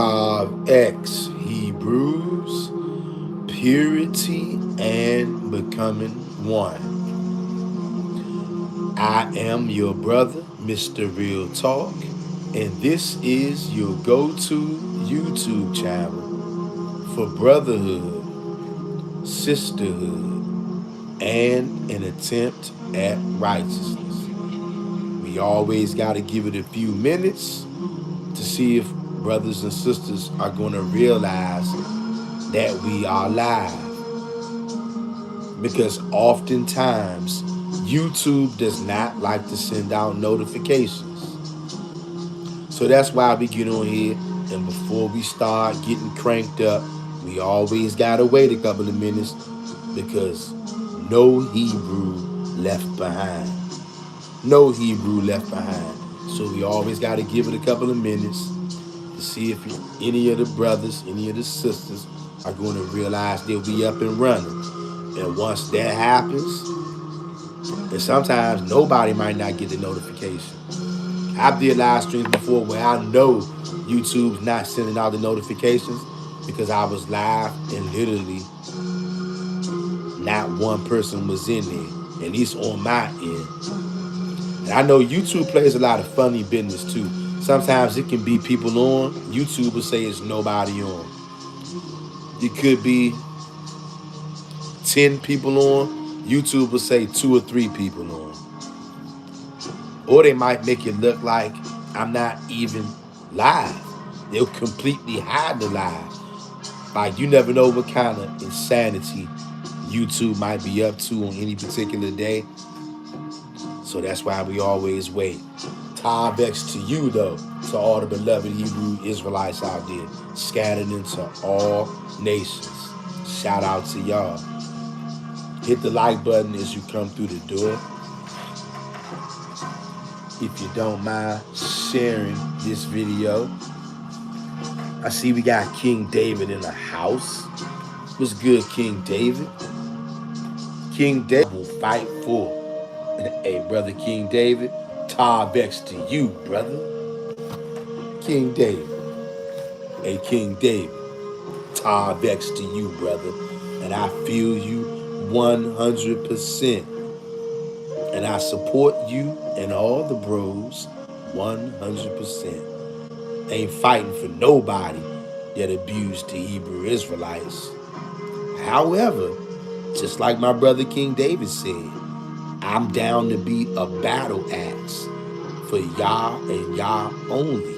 Tav X Hebrews, purity and becoming one. I am your brother, Mr. Real Talk, and this is your go-to YouTube channel for brotherhood, sisterhood, and an attempt at righteousness. We always got to give it a few minutes to see if brothers and sisters are going to realize that we are live. Because oftentimes, YouTube does not like to send out notifications. So that's why we get on here, and before we start getting cranked up, we always got to wait a couple of minutes because no Hebrew left behind. No Hebrew left behind. So we always got to give it a couple of minutes to see if any of the brothers, any of the sisters are going to realize they'll be up and running. And once that happens, and sometimes nobody might not get the notification. I've did live streams before where I know YouTube's not sending out the notifications because I was live and literally not one person was in there, at least on my end. And I know YouTube plays a lot of funny business too. Sometimes it can be people on. YouTube will say it's nobody on. It could be 10 people on. YouTube will say 2 or 3 people on. Or they might make it look like I'm not even live. They'll completely hide the live. Like you never know what kind of insanity YouTube might be up to on any particular day. So that's why we always wait. Tav X to you though, to all the beloved Hebrew Israelites out there, scattered into all nations. Shout out to y'all. Hit the like button as you come through the door. If you don't mind sharing this video. I see we got King David in the house. What's good, King David? King David will fight for. Hey, brother King David, Tav X to you, brother. King David. Hey, King David, Tav X to you, brother. And I feel you 100%. And I support you and all the bros 100%. Ain't fighting for nobody that abused the Hebrew Israelites. However, just like my brother King David said, I'm down to be a battle axe for YAH and YAH only.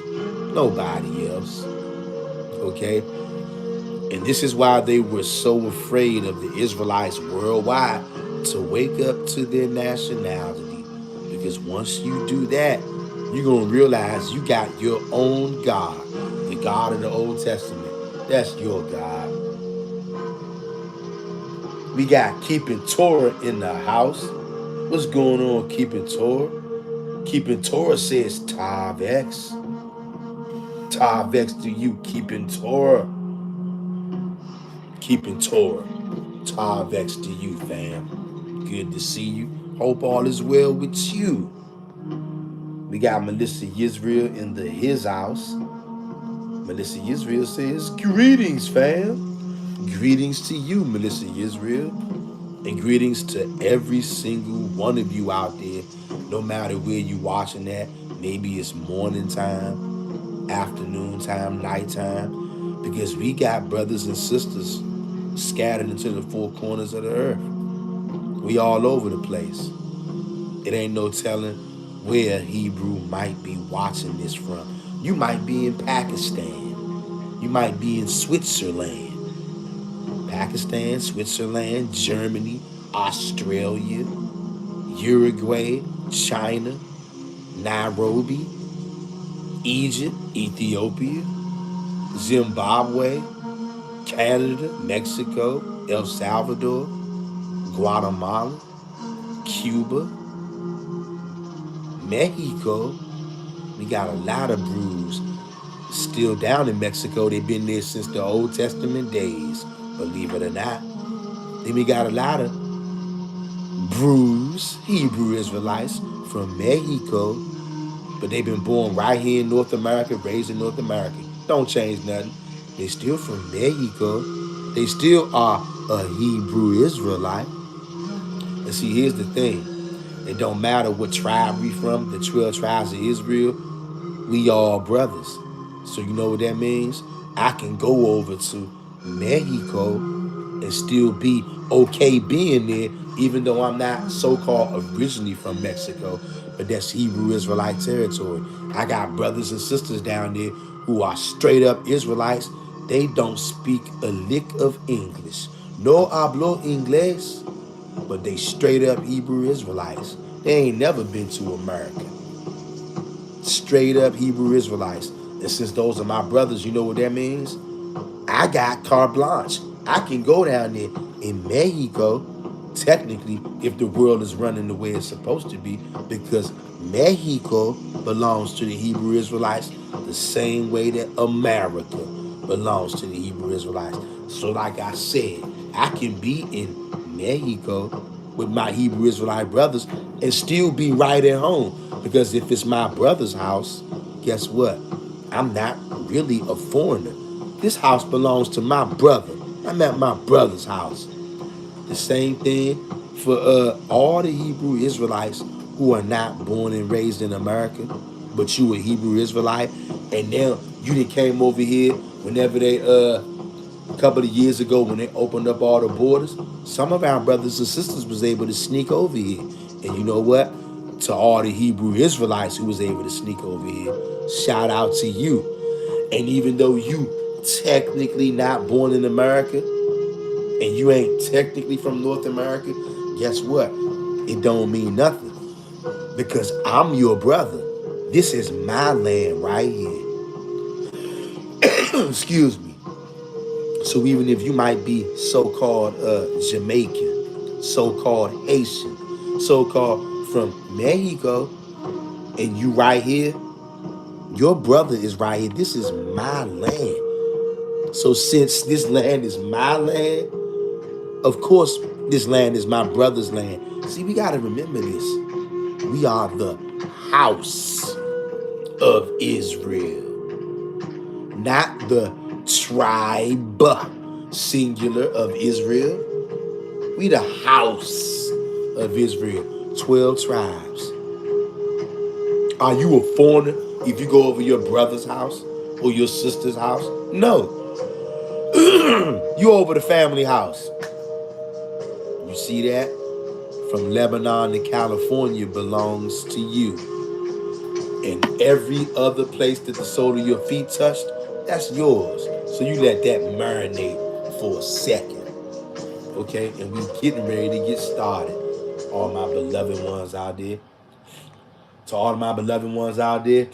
Nobody else. Okay? And this is why they were so afraid of the Israelites worldwide to wake up to their nationality. Because once you do that, you're going to realize you got your own God. The God of the Old Testament. That's your God. We got Keeping Torah in the house. What's going on, Keeping Torah? Keeping Torah says Tav X. Tav X to you, Keeping Torah. Keeping Torah. Tav X to you, fam. Good to see you. Hope all is well with you. We got Melissa Yisrael in his house. Melissa Yisrael says, greetings, fam. Greetings to you, Melissa Yisrael. And greetings to every single one of you out there, no matter where you watching at. Maybe it's morning time, afternoon time, nighttime. Because we got brothers and sisters scattered into the 4 corners of the earth. We all over the place. It ain't no telling where Hebrew might be watching this from. You might be in Pakistan. You might be in Switzerland. Pakistan, Switzerland, Germany, Australia, Uruguay, China, Nairobi, Egypt, Ethiopia, Zimbabwe, Canada, Mexico, El Salvador, Guatemala, Cuba, Mexico. We got a lot of brews still down in Mexico. They've been there since the Old Testament days, believe it or not. Then we got a lot of brews, Hebrew Israelites from Mexico, but they've been born right here in North America, raised in North America. Don't change nothing. They still from Mexico. They still are a Hebrew Israelite. And see, here's the thing. It don't matter what tribe we from, the 12 tribes of Israel, we all brothers. So you know what that means? I can go over to Mexico and still be okay being there, even though I'm not so-called originally from Mexico, but that's Hebrew Israelite territory. I got brothers and sisters down there who are straight up Israelites. They don't speak a lick of English. No hablo inglés, but they straight up Hebrew Israelites. They ain't never been to America. Straight up Hebrew Israelites. And since those are my brothers, you know what that means? I got carte blanche. I can go down there in Mexico, technically, if the world is running the way it's supposed to be, because Mexico belongs to the Hebrew Israelites the same way that America belongs to the Hebrew Israelites. So like I said, I can be in Mexico with my Hebrew Israelite brothers and still be right at home. Because if it's my brother's house, guess what? I'm not really a foreigner. This house belongs to my brother. I'm at my brother's house. The same thing for all the Hebrew Israelites who are not born and raised in America, but you a Hebrew Israelite, and now you done came over here whenever they a couple of years ago when they opened up all the borders. Some of our brothers and sisters was able to sneak over here, and you know what? To all the Hebrew Israelites who was able to sneak over here, shout out to you. And even though you technically not born in America, and you ain't technically from North America, guess what? It don't mean nothing because I'm your brother. This is my land right here. Excuse me. So even if you might be so-called Jamaican, so-called Haitian, so-called from Mexico, and you right here, your brother is right here. This is my land. So since this land is my land, of course, this land is my brother's land. See, we got to remember this. We are the house of Israel, not the tribe, singular, of Israel. We the house of Israel, 12 tribes. Are you a foreigner if you go over your brother's house or your sister's house? No. You over the family house. You see that? From Lebanon to California belongs to you. And every other place that the sole of your feet touched, that's yours. So you let that marinate for a second. Okay? And we getting ready to get started. All my beloved ones out there. To all my beloved ones out there,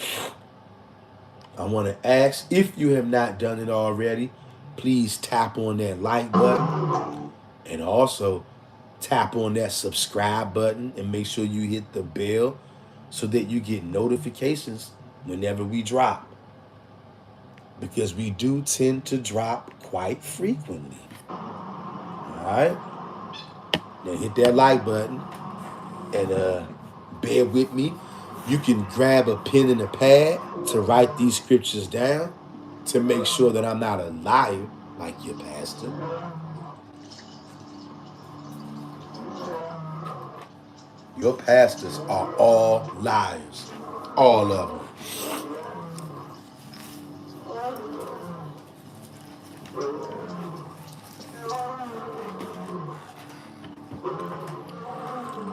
I want to ask, if you have not done it already, please tap on that like button. And also tap on that subscribe button and make sure you hit the bell so that you get notifications whenever we drop. Because we do tend to drop quite frequently. Alright? Now hit that like button and bear with me. You can grab a pen and a pad to write these scriptures down to make sure that I'm not a liar like your pastor. Your pastors are all liars. All of them.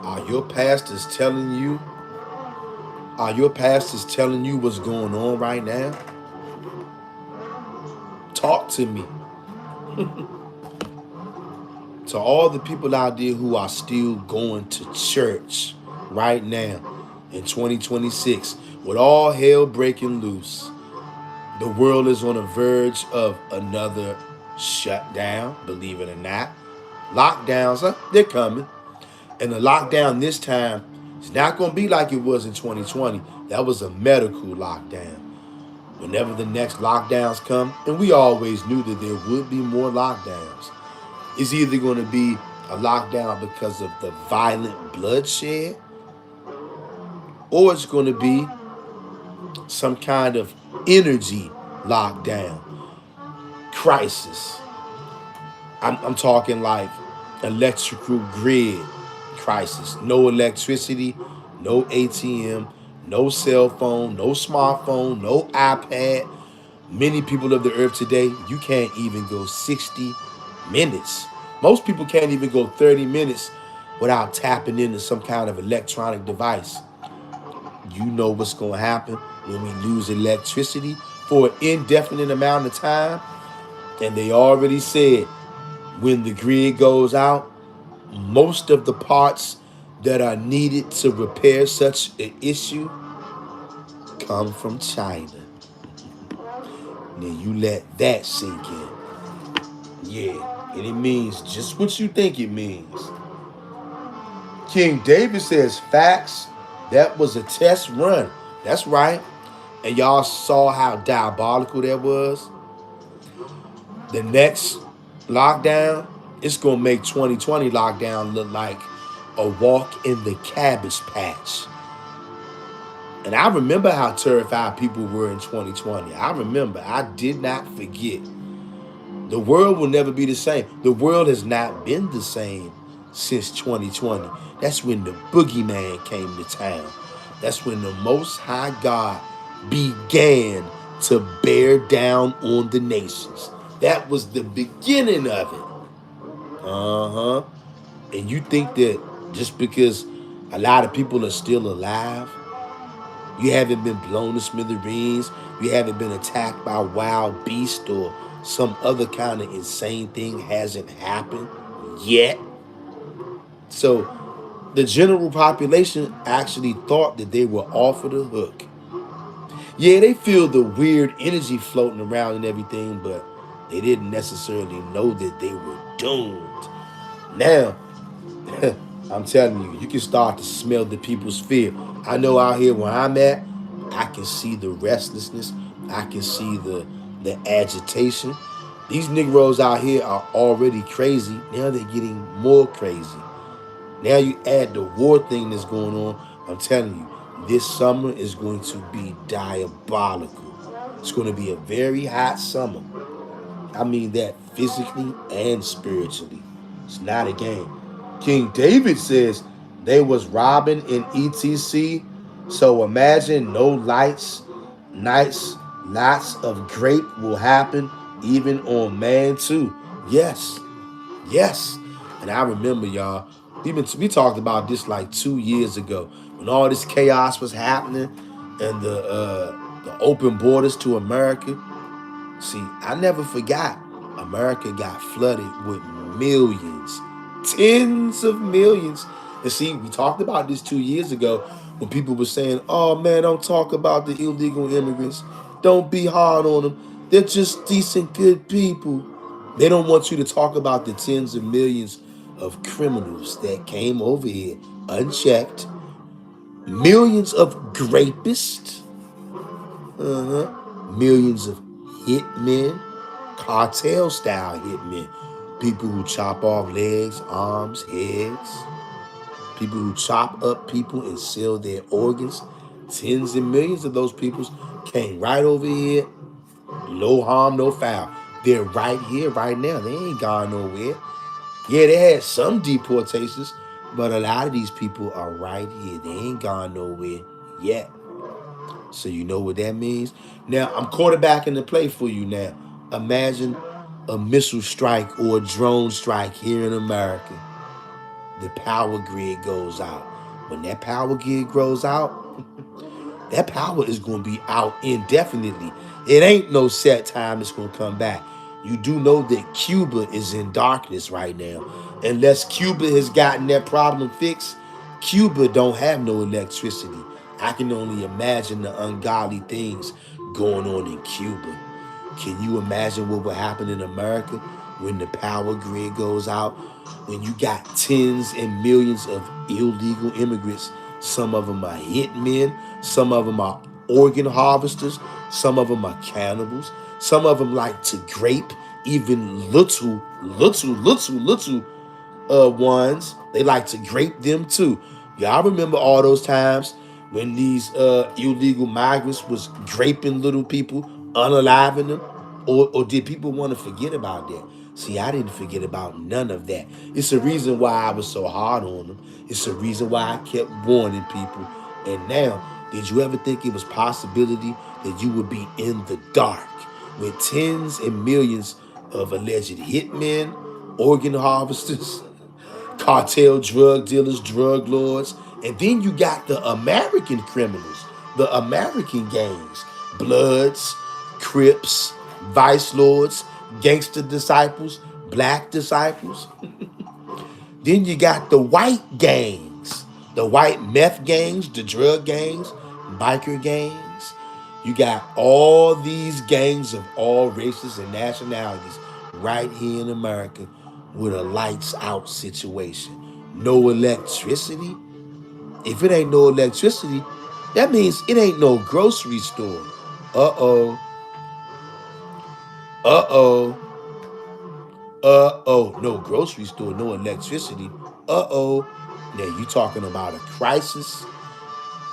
Are your pastors telling you? Are your pastors telling you what's going on right now? Talk to me. To all the people out there who are still going to church right now in 2026, with all hell breaking loose, the world is on the verge of another shutdown, believe it or not. Lockdowns, they're coming. And the lockdown this time is not going to be like it was in 2020. That was a medical lockdown. Whenever the next lockdowns come, and we always knew that there would be more lockdowns, it's either going to be a lockdown because of the violent bloodshed, or it's going to be some kind of energy lockdown, crisis. I'm talking like electrical grid crisis. No electricity, no ATM, no cell phone, no smartphone, no iPad. Many people of the earth today, you can't even go 60 minutes. Most people can't even go 30 minutes without tapping into some kind of electronic device. You know what's going to happen when we lose electricity for an indefinite amount of time? And they already said when the grid goes out, most of the parts that are needed to repair such an issue come from China. Then you let that sink in. Yeah, and it means just what you think it means. King David says, facts, that was a test run. That's right. And y'all saw how diabolical that was. The next lockdown, it's going to make 2020 lockdown look like a walk in the cabbage patch. And I remember how terrified people were in 2020. I remember. I did not forget. The world will never be the same. The world has not been the same since 2020. That's when the boogeyman came to town. That's when the Most High God began to bear down on the nations. That was the beginning of it. Uh-huh. And you think that just because a lot of people are still alive, you haven't been blown to smithereens, you haven't been attacked by wild beast or some other kind of insane thing hasn't happened yet. So the general population actually thought that they were off of the hook. Yeah, they feel the weird energy floating around and everything, but they didn't necessarily know that they were doomed. Now, I'm telling you, you can start to smell the people's fear. I know out here where I'm at, I can see the restlessness. I can see the agitation. These Negroes out here are already crazy. Now they're getting more crazy. Now you add the war thing that's going on. I'm telling you, this summer is going to be diabolical. It's going to be a very hot summer. I mean that physically and spiritually. It's not a game. King David says they was robbing in ETC. So imagine no lights, nights, lots of grape will happen even on man too. Yes, yes. And I remember y'all, we talked about this like 2 years ago when all this chaos was happening and the open borders to America. See, I never forgot. America got flooded with millions, tens of millions. And see, we talked about this 2 years ago when people were saying, oh man, don't talk about the illegal immigrants. Don't be hard on them. They're just decent, good people. They don't want you to talk about the tens of millions of criminals that came over here unchecked, millions of rapists, millions of hitmen, cartel style hitmen, people who chop off legs, arms, heads, people who chop up people and sell their organs. Tens and millions of those people came right over here, no harm, no foul. They're right here, right now. They ain't gone nowhere. Yeah, they had some deportations, but a lot of these people are right here. They ain't gone nowhere yet. So you know what that means? Now, I'm quarterbacking the play for you now. Imagine a missile strike or a drone strike here in America. The power grid goes out. When that power grid goes out, that power is going to be out indefinitely. It ain't no set time it's going to come back. You do know that Cuba is in darkness right now. Unless Cuba has gotten that problem fixed, Cuba don't have no electricity. I can only imagine the ungodly things going on in Cuba. Can you imagine what will happen in America when the power grid goes out? When you got tens and millions of illegal immigrants, some of them are hitmen, some of them are organ harvesters, some of them are cannibals, some of them like to grape even little ones. They like to grape them too. Y'all remember all those times when these illegal migrants was graping little people unaliving them? Or did people want to forget about that? See, I didn't forget about none of that. It's the reason why I was so hard on them. It's the reason why I kept warning people. And now, did you ever think it was possibility that you would be in the dark with tens and millions of alleged hitmen, organ harvesters, cartel drug dealers, drug lords, and then you got the American criminals, the American gangs, Bloods, Crips, Vice Lords, Gangster Disciples, Black Disciples. Then you got the white gangs, the white meth gangs, the drug gangs, biker gangs. You got all these gangs of all races and nationalities right here in America with a lights out situation. No electricity. If it ain't no electricity, that means it ain't no grocery store. Uh-oh. Uh-oh. Uh-oh. No grocery store, no electricity. Uh-oh. Now you talking about a crisis?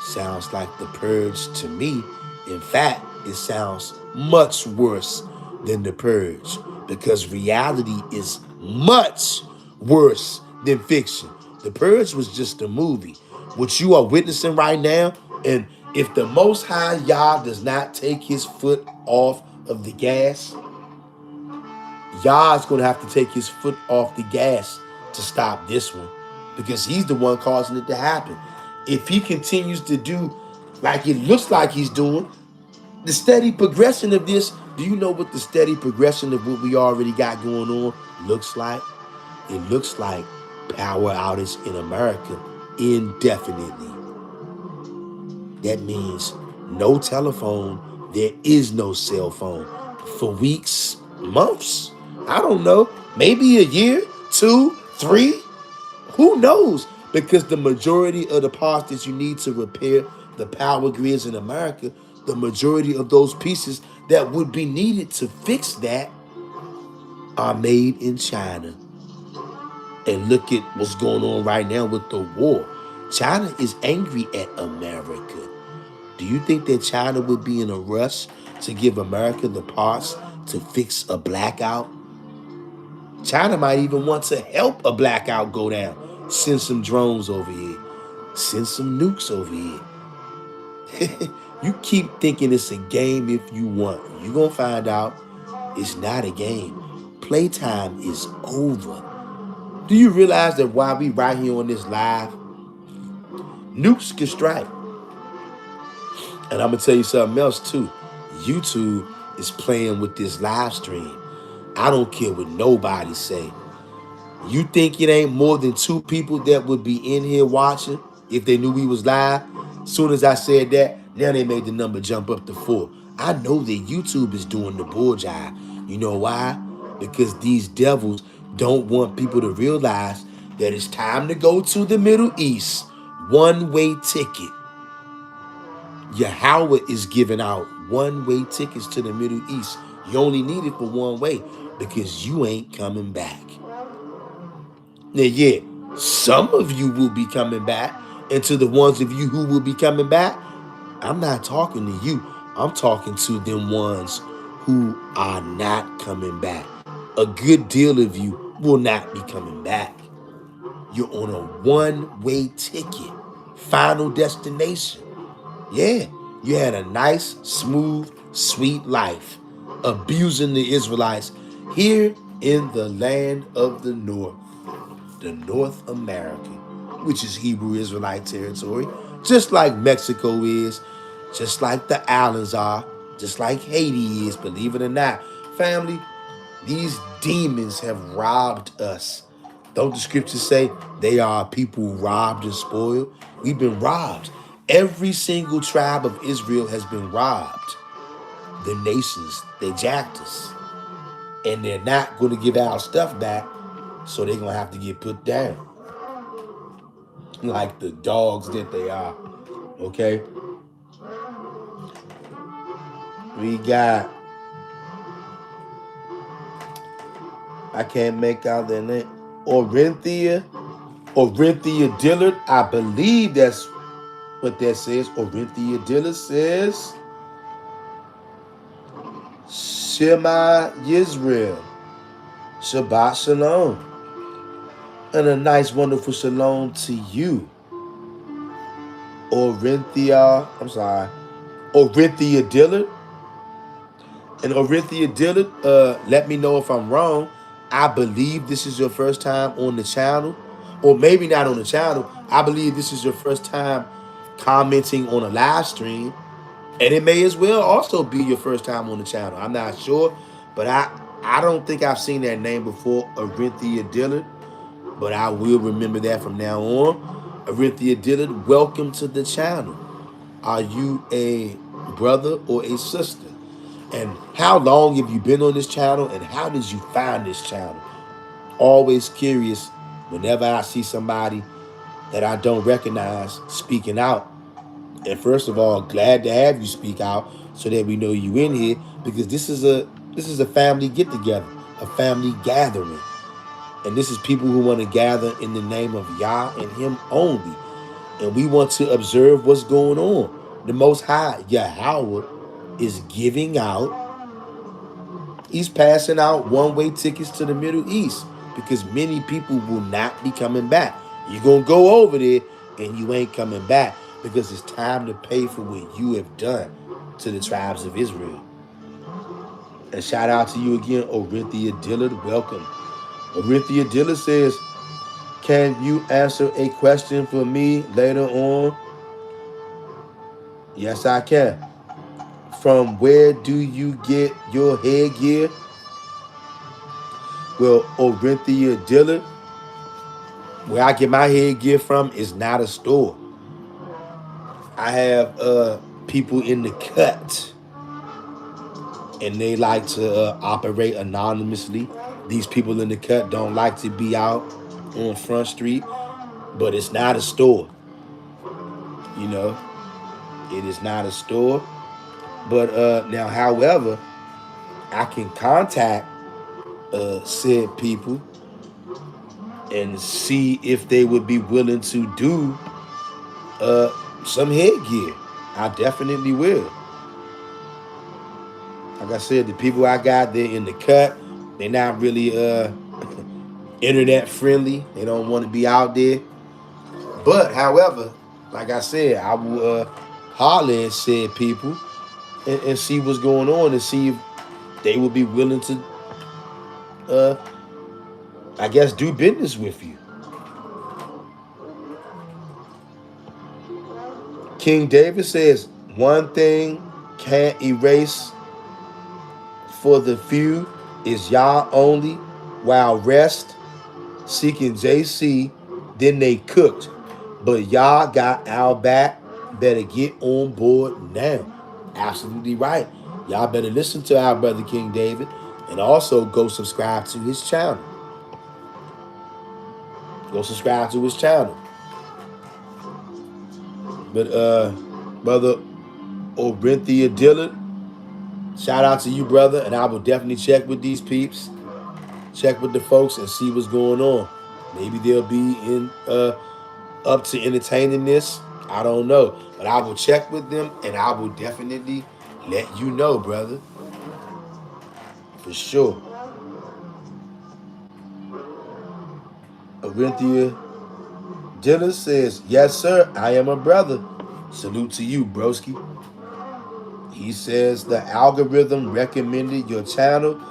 Sounds like the purge to me. In fact, it sounds much worse than the purge because reality is much worse than fiction. The purge was just a movie. What you are witnessing right now, and if the Most High Yah does not take his foot off of the gas, Yah's going to have to take his foot off the gas to stop this one because he's the one causing it to happen. If he continues to do like it looks like he's doing, the steady progression of this, do you know what the steady progression of what we already got going on looks like? It looks like power outage in America indefinitely. That means no telephone, there is no cell phone for weeks, months. I don't know, maybe a year, 2, 3. Who knows? Because the majority of the parts that you need to repair the power grids in America, the majority of those pieces that would be needed to fix that are made in China. And look at what's going on right now with the war. China is angry at America. Do you think that China would be in a rush to give America the parts to fix a blackout? China might even want to help a blackout go down. Send some drones over here. Send some nukes over here. You keep thinking it's a game if you want. You're going to find out it's not a game. Playtime is over. Do you realize that while we right here on this live, nukes can strike? And I'm going to tell you something else too. YouTube is playing with this live stream. I don't care what nobody say. You think it ain't more than 2 people that would be in here watching if they knew we was live? Soon as I said that, now they made the number jump up to 4. I know that YouTube is doing the bull jive. You know why? Because these devils don't want people to realize that it's time to go to the Middle East. One-way ticket. YAHAWAH is giving out one-way tickets to the Middle East. You only need it for one way because you ain't coming back. Now, yeah, some of you will be coming back, and to the ones of you who will be coming back, I'm not talking to you. I'm talking to them ones who are not coming back. A good deal of you will not be coming back. You're on a one-way ticket. Final destination. Yeah, you had a nice, smooth, sweet life, abusing the Israelites here in the land of the North. The North America, which is Hebrew Israelite territory, just like Mexico is, just like the islands are, just like Haiti is, believe it or not. Family, these demons have robbed us. Don't the scriptures say they are people robbed and spoiled? We've been robbed. Every single tribe of Israel has been robbed. The nations, they jacked us. And they're not going to give our stuff back, so they're going to have to get put down. Like the dogs that they are. Okay? We got... I can't make out their name. Orinthia Dillard. I believe that's what that says. Orinthia Dillard says... Shema Yisrael. Shabbat Shalom. And a nice, wonderful shalom to you. Orinthia Dillard. And Orinthia Dillard, let me know if I'm wrong. I believe this is your first time on the channel. Or maybe not on the channel. I believe this is your first time commenting on a live stream. And it may as well also be your first time on the channel. I'm not sure. But I don't think I've seen that name before, Orinthia Dillard. But I will remember that from now on. Orinthia Dillard, welcome to the channel. Are you a brother or a sister? And how long have you been on this channel? And how did you find this channel? Always curious whenever I see somebody that I don't recognize speaking out. And first of all, glad to have you speak out so that we know you in here, because this is a family get together, a family gathering. And this is people who want to gather in the name of Yah and Him only. And we want to observe what's going on. The Most High, YAHAWAH, is giving out, He's passing out one-way tickets to the Middle East, because many people will not be coming back. You're going to go over there and you ain't coming back, because it's time to pay for what you have done to the tribes of Israel. And shout out to you again, Orinthia Dillard. Welcome. Orinthia Dillard says, can you answer a question for me later on? Yes, I can. From where do you get your headgear? Well, Orinthia Dillard, where I get my headgear from is not a store. I have people in the cut, and they like to operate anonymously. These people in the cut don't like to be out on Front Street, but it's not a store. You know, it is not a store. But now, however, I can contact said people and see if they would be willing to do some headgear. I definitely will. Like I said, the people I got, they're in the cut. They're not really internet friendly. They don't want to be out there. But however, like I said, I will holler at said people and see what's going on, and see if they would be willing to I guess do business with you. King David says, one thing can't erase for the few is Yah only, while rest seeking JC, then they cooked. But Yah got our back, better get on board now. Absolutely right. Y'all better listen to our brother King David, and also go subscribe to his channel. Go subscribe to his channel. But brother Orinthia Dillard, shout out to you, brother, and I will definitely check with these peeps, check with the folks, and see what's going on. Maybe they'll be in up to entertaining this. I don't know, but I will check with them, and I will definitely let you know, brother, for sure. Orinthia Dillard says, yes, sir, I am a brother. Salute to you, broski. He says, the algorithm recommended your channel.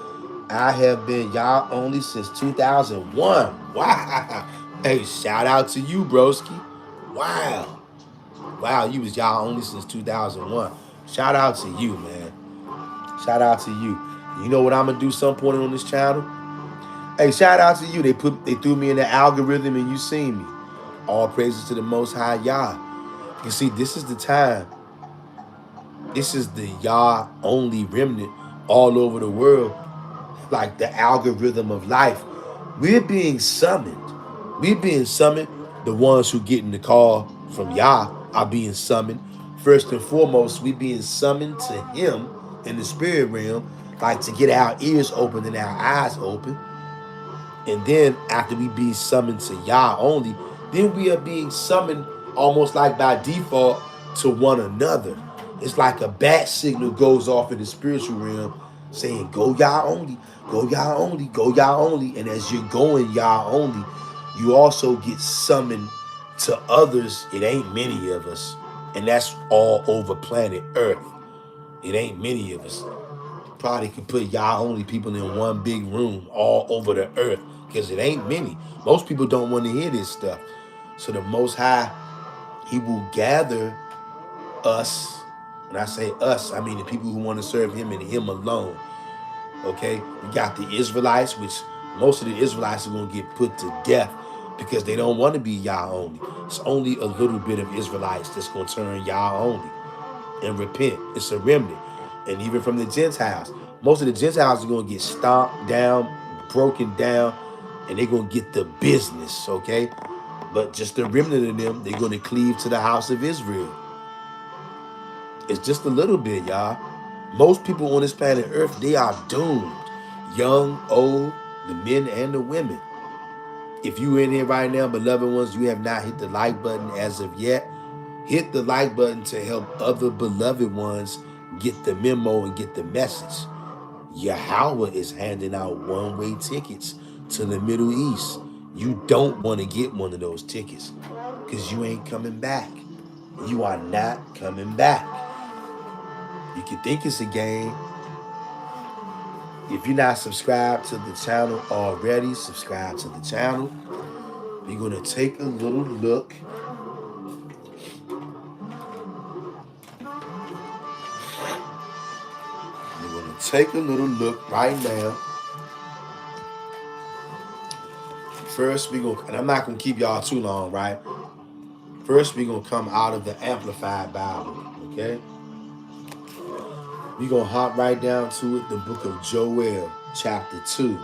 I have been Yah only since 2001. Wow. Hey, shout out to you, broski. Wow. Wow, you was Yah only since 2001. Shout out to you, man. Shout out to you. You know what I'm going to do some point on this channel? Hey, shout out to you. They threw me in the algorithm and you seen me. All praises to the Most High Yah. You see, this is the time. This is the Yah only remnant all over the world. Like the algorithm of life. We're being summoned. We're being summoned. The ones who get in the call from Yah are being summoned. First and foremost, we're being summoned to Him in the spirit realm, like to get our ears open and our eyes open. And then after we be summoned to Yah only, then we are being summoned almost like by default to one another. It's like a bat signal goes off in the spiritual realm saying, go YAH only, go YAH only, go YAH only. And as you're going YAH only, you also get summoned to others. It ain't many of us. And that's all over planet Earth. It ain't many of us. Probably could put YAH only people in one big room all over the earth because it ain't many. Most people don't want to hear this stuff. So the Most High, He will gather us. When I say us, I mean the people who want to serve Him and Him alone. Okay? We got the Israelites, which most of the Israelites are going to get put to death because they don't want to be YAH only. It's only a little bit of Israelites that's going to turn YAH only and repent. It's a remnant. And even from the Gentiles, most of the Gentiles are going to get stomped down, broken down, and they're going to get the business, okay? But just a remnant of them, they're going to cleave to the house of Israel. It's just a little bit, y'all. Most people on this planet Earth, they are doomed. Young, old, the men and the women. If you in here right now, beloved ones, you have not hit the like button as of yet, hit the like button to help other beloved ones get the memo and get the message. YAHAWAH is handing out one-way tickets to the Middle East. You don't want to get one of those tickets because you ain't coming back. You are not coming back. You can think it's a game. If you're not subscribed to the channel already, subscribe to the channel. We're going to take a little look. We're going to take a little look right now. First, we're going to, and I'm not going to keep y'all too long, right? First, we're going to come out of the Amplified Bible, okay? We're going to hop right down to it, the book of Joel, chapter 2.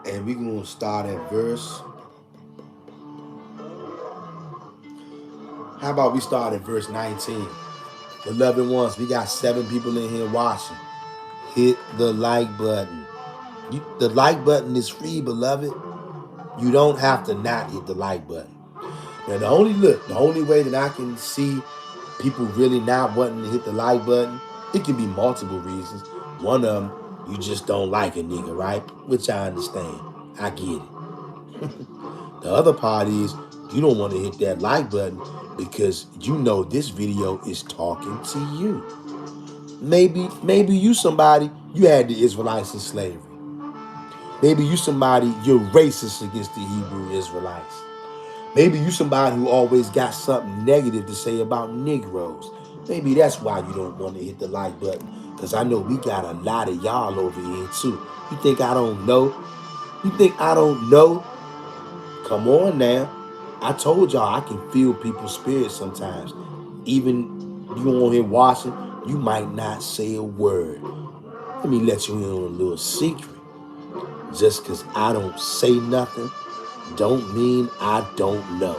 And we're going to start at verse. How about we start at verse 19? Beloved ones, we got 7 people in here watching. Hit the like button. The like button is free, beloved. You don't have to not hit the like button. Now, the only way that I can see people really not wanting to hit the like button, it can be multiple reasons. One of them, you just don't like a nigga, right? Which I understand. I get it. The other part is you don't want to hit that like button because you know this video is talking to you. Maybe you somebody, you had the Israelites in slavery. Maybe you somebody, you're racist against the Hebrew Israelites. Maybe you somebody who always got something negative to say about Negroes. Maybe that's why you don't want to hit the like button. Because I know we got a lot of y'all over here too. You think I don't know? You think I don't know? Come on now. I told y'all I can feel people's spirits sometimes. Even you on here watching, you might not say a word. Let me let you in on a little secret. Just because I don't say nothing don't mean I don't know.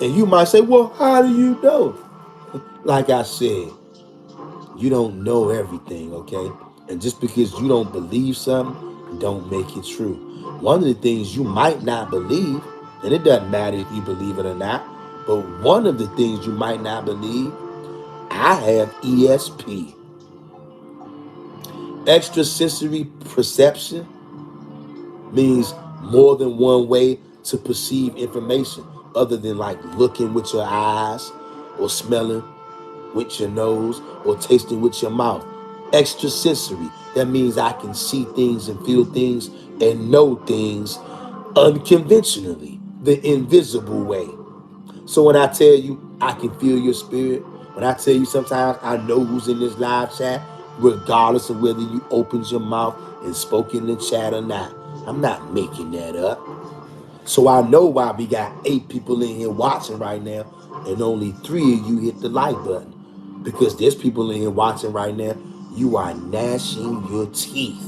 And you might say, well, how do you know? Like I said, you don't know everything, okay? And just because you don't believe something, don't make it true. One of the things you might not believe, and it doesn't matter if you believe it or not, but one of the things you might not believe, I have ESP. Extrasensory perception means more than one way to perceive information other than like looking with your eyes or smelling with your nose or tasting with your mouth. Extrasensory, that means I can see things and feel things and know things unconventionally, the invisible way. So when I tell you I can feel your spirit, when I tell you sometimes I know who's in this live chat, regardless of whether you opened your mouth and spoke in the chat or not, I'm not making that up. So I know why we got 8 people in here watching right now and only 3 of you hit the like button. Because there's people in here watching right now, you are gnashing your teeth.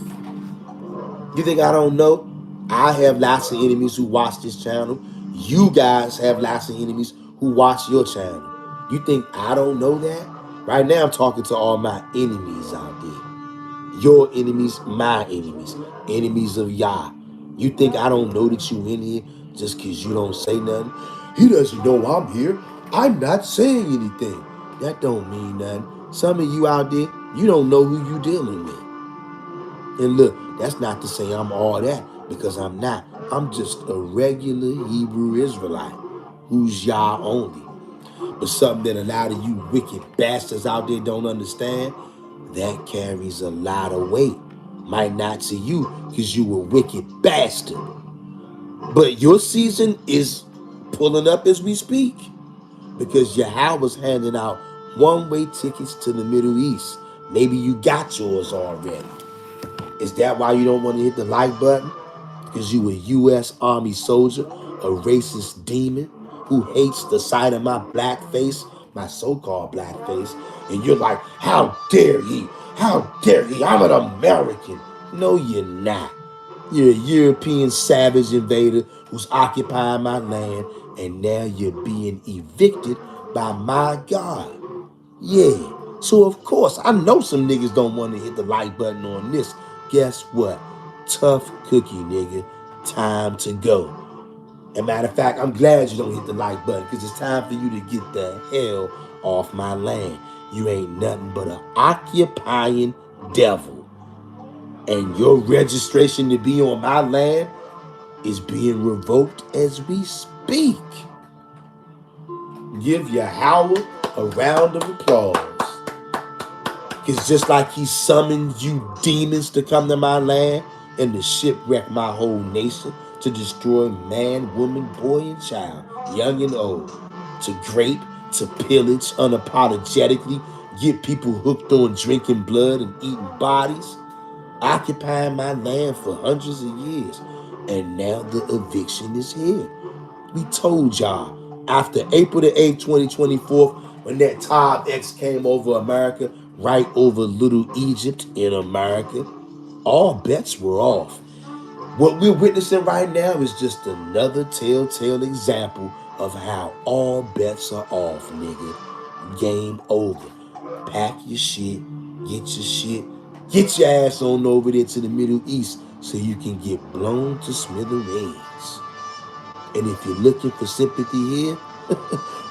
You think I don't know? I have lots of enemies who watch this channel. You guys have lots of enemies who watch your channel. You think I don't know that? Right now I'm talking to all my enemies out there. Your enemies, my enemies. Enemies of Yah. You think I don't know that you in here just because you don't say nothing? He doesn't know I'm here. I'm not saying anything. That don't mean nothing. Some of you out there, you don't know who you dealing with. And look, that's not to say I'm all that, because I'm not. I'm just a regular Hebrew Israelite who's YAH only. But something that a lot of you wicked bastards out there don't understand, that carries a lot of weight. Might not to you, because you a wicked bastard. But your season is pulling up as we speak, because YAHAWAH's handing out one-way tickets to the Middle East. Maybe you got yours already. Is that why you don't want to hit the like button? Because you a U.S. Army soldier, a racist demon who hates the sight of my black face, my so-called black face, and you're like, how dare he? How dare he? I'm an American. No, you're not. You're a European savage invader who's occupying my land, and now you're being evicted by my God. Yeah. So of course, I know some niggas don't want to hit the like button on this. Guess what? Tough cookie, nigga. Time to go. And matter of fact, I'm glad you don't hit the like button, because it's time for you to get the hell off my land. You ain't nothing but an occupying devil. And your registration to be on my land is being revoked as we speak. Give YAHAWAH a round of applause. Because just like he summoned you demons to come to my land and to shipwreck my whole nation, to destroy man, woman, boy, and child, young and old, to grape, to pillage unapologetically, get people hooked on drinking blood and eating bodies, occupying my land for hundreds of years. And now the eviction is here. We told y'all after April the 8th, 2024, when that Todd X came over America, right over Little Egypt in America, all bets were off. What we're witnessing right now is just another telltale example of how all bets are off, nigga. Game over. Pack your shit, get your ass on over there to the Middle East so you can get blown to smithereens. And if you're looking for sympathy here,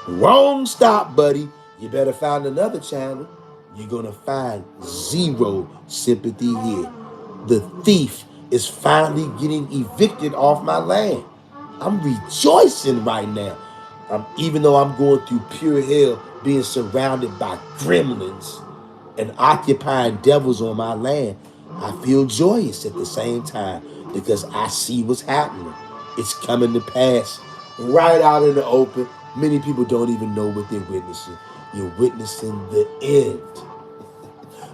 wrong stop, buddy. You better find another channel. You're going to find zero sympathy here. The thief is finally getting evicted off my land. I'm rejoicing right now. Even though I'm going through pure hell, being surrounded by gremlins and occupying devils on my land, I feel joyous at the same time, because I see what's happening. It's coming to pass right out in the open. Many people don't even know what they're witnessing. You're witnessing the end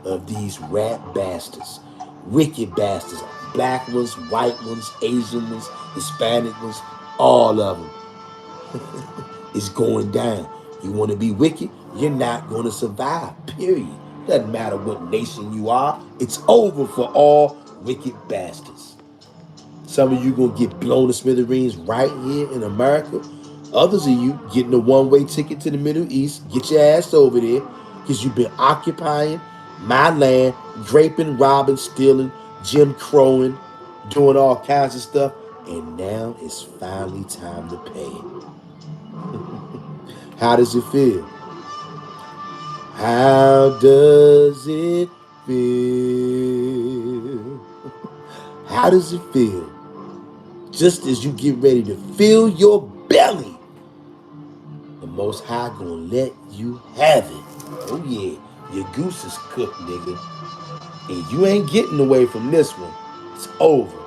of these rat bastards, wicked bastards, black ones, white ones, Asian ones, Hispanic ones, all of them. It's going down. You want to be wicked? You're not going to survive, period. Doesn't matter what nation you are. It's over for all wicked bastards. Some of you going to get blown to smithereens right here in America. Others of you getting a one-way ticket to the Middle East. Get your ass over there, because you've been occupying my land, raping, robbing, stealing, Jim Crowing, doing all kinds of stuff. And now it's finally time to pay. How does it feel? How does it feel? How does it feel? Just as you get ready to fill your belly, the Most High gonna let you have it. Oh yeah, your goose is cooked, nigga. And you ain't getting away from this one. It's over.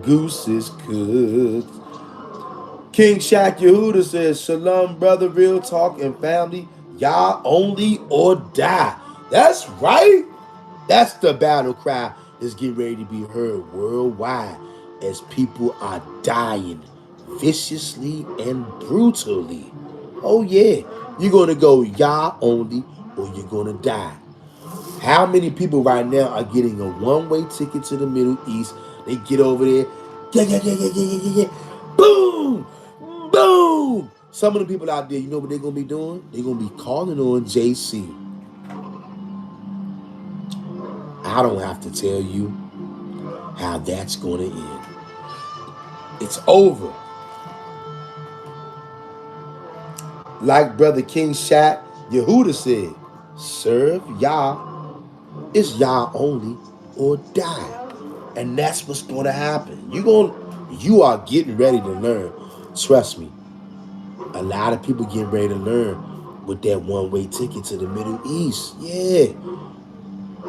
Goose is cooked. King Shaq Yehuda says, Shalom, brother, real talk and family. YAH only or die. That's right. That's the battle cry that's getting ready to be heard worldwide as people are dying viciously and brutally. Oh yeah, you're going to go YAH only or you're going to die. How many people right now are getting a one-way ticket to the Middle East? They get over there, yeah. Boom, boom. Some of the people out there, you know what they're going to be doing? They're going to be calling on JC. I don't have to tell you how that's going to end. It's over. Like Brother King Shaq Yehuda said, serve Yah, it's Yah only, or die. And that's what's going to happen. You are getting ready to learn. Trust me, a lot of people getting ready to learn with that one-way ticket to the Middle East. Yeah.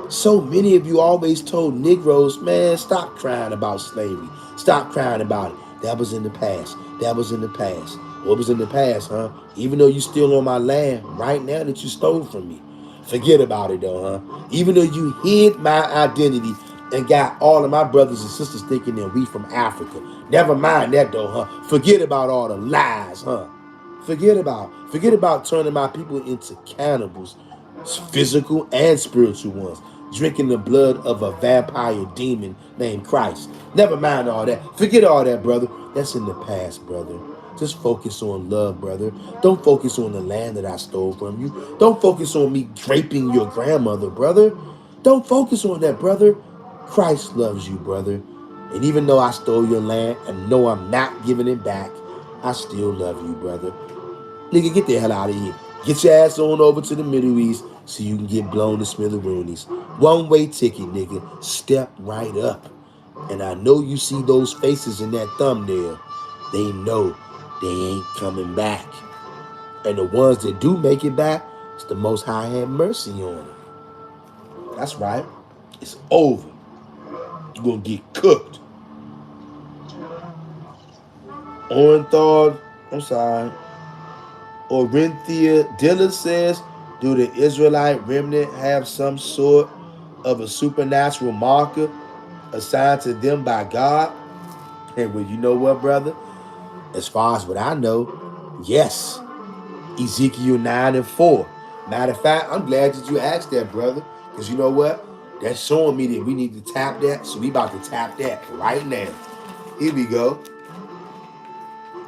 So many of you always told Negroes, man, stop crying about slavery. Stop crying about it. That was in the past. That was in the past. What was in the past, huh? Even though you still on my land right now that you stole from me. Forget about it though, huh? Even though you hid my identity and got all of my brothers and sisters thinking that we from Africa. Never mind that though, huh? Forget about all the lies, huh? Forget about turning my people into cannibals, physical and spiritual ones, drinking the blood of a vampire demon named Christ. Never mind all that. Forget all that, brother. That's in the past, brother. Just focus on love, brother. Don't focus on the land that I stole from you. Don't focus on me draping your grandmother, brother. Don't focus on that, brother. Christ loves you, brother. And even though I stole your land and know I'm not giving it back, I still love you, brother. Nigga, get the hell out of here. Get your ass on over to the Middle East so you can get blown to smithereens. One-way ticket, nigga. Step right up. And I know you see those faces in that thumbnail. They know they ain't coming back. And the ones that do make it back, it's the Most High had mercy on them. That's right. It's over. You're going to get cooked. Orenthal, I'm sorry. Orinthia Dillon says, do the Israelite remnant have some sort of a supernatural marker assigned to them by God? And well, you know what, brother? As far as what I know, yes. Ezekiel 9 and 4. Matter of fact, I'm glad that you asked that, brother. Because you know what? That's showing me that we need to tap that. So we about to tap that right now. Here we go.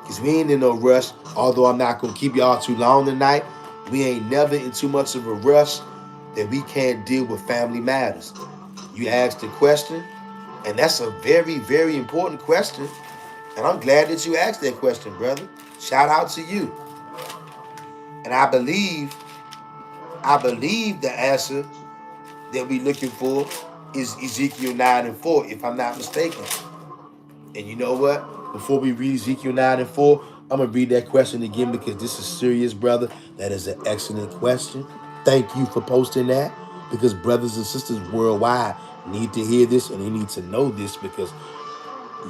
Because we ain't in no rush. Although I'm not going to keep y'all too long tonight. We ain't never in too much of a rush that we can't deal with family matters. You asked the question, and that's a very, very important question. And I'm glad that you asked that question, brother. Shout out to you. And I believe the answer that we're looking for is Ezekiel 9 and 4, if I'm not mistaken. And you know what? Before we read Ezekiel 9 and 4, I'm going to read that question again because this is serious, brother. That is an excellent question. Thank you for posting that because brothers and sisters worldwide need to hear this and they need to know this because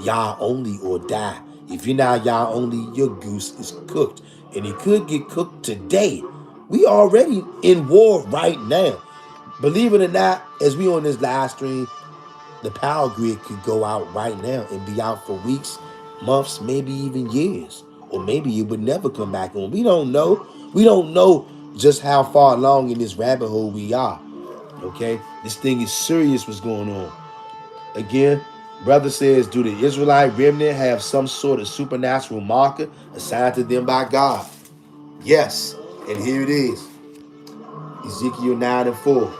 Yah only or die. If you're not Yah only, your goose is cooked. And it could get cooked today. We already in war right now. Believe it or not, as we on this live stream, the power grid could go out right now and be out for weeks, months, maybe even years. Or maybe it would never come back on. We don't know. We don't know just how far along in this rabbit hole we are. Okay? This thing is serious what's going on. Again, brother says, do the Israelite remnant have some sort of supernatural marker assigned to them by God? Yes. And here it is. Ezekiel 9 and 4.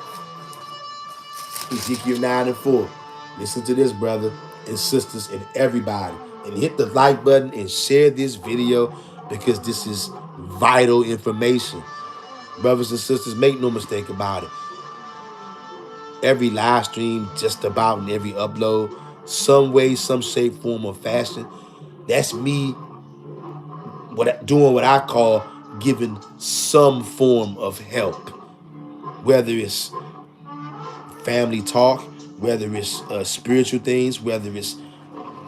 Ezekiel 9 and 4. Listen to this, brother and sisters and everybody. And hit the like button and share this video because this is vital information. Brothers and sisters, make no mistake about it. Every live stream, just about in every upload, some way, some shape, form, or fashion, that's me doing what I call giving some form of help. Whether it's family talk, whether it's spiritual things, whether it's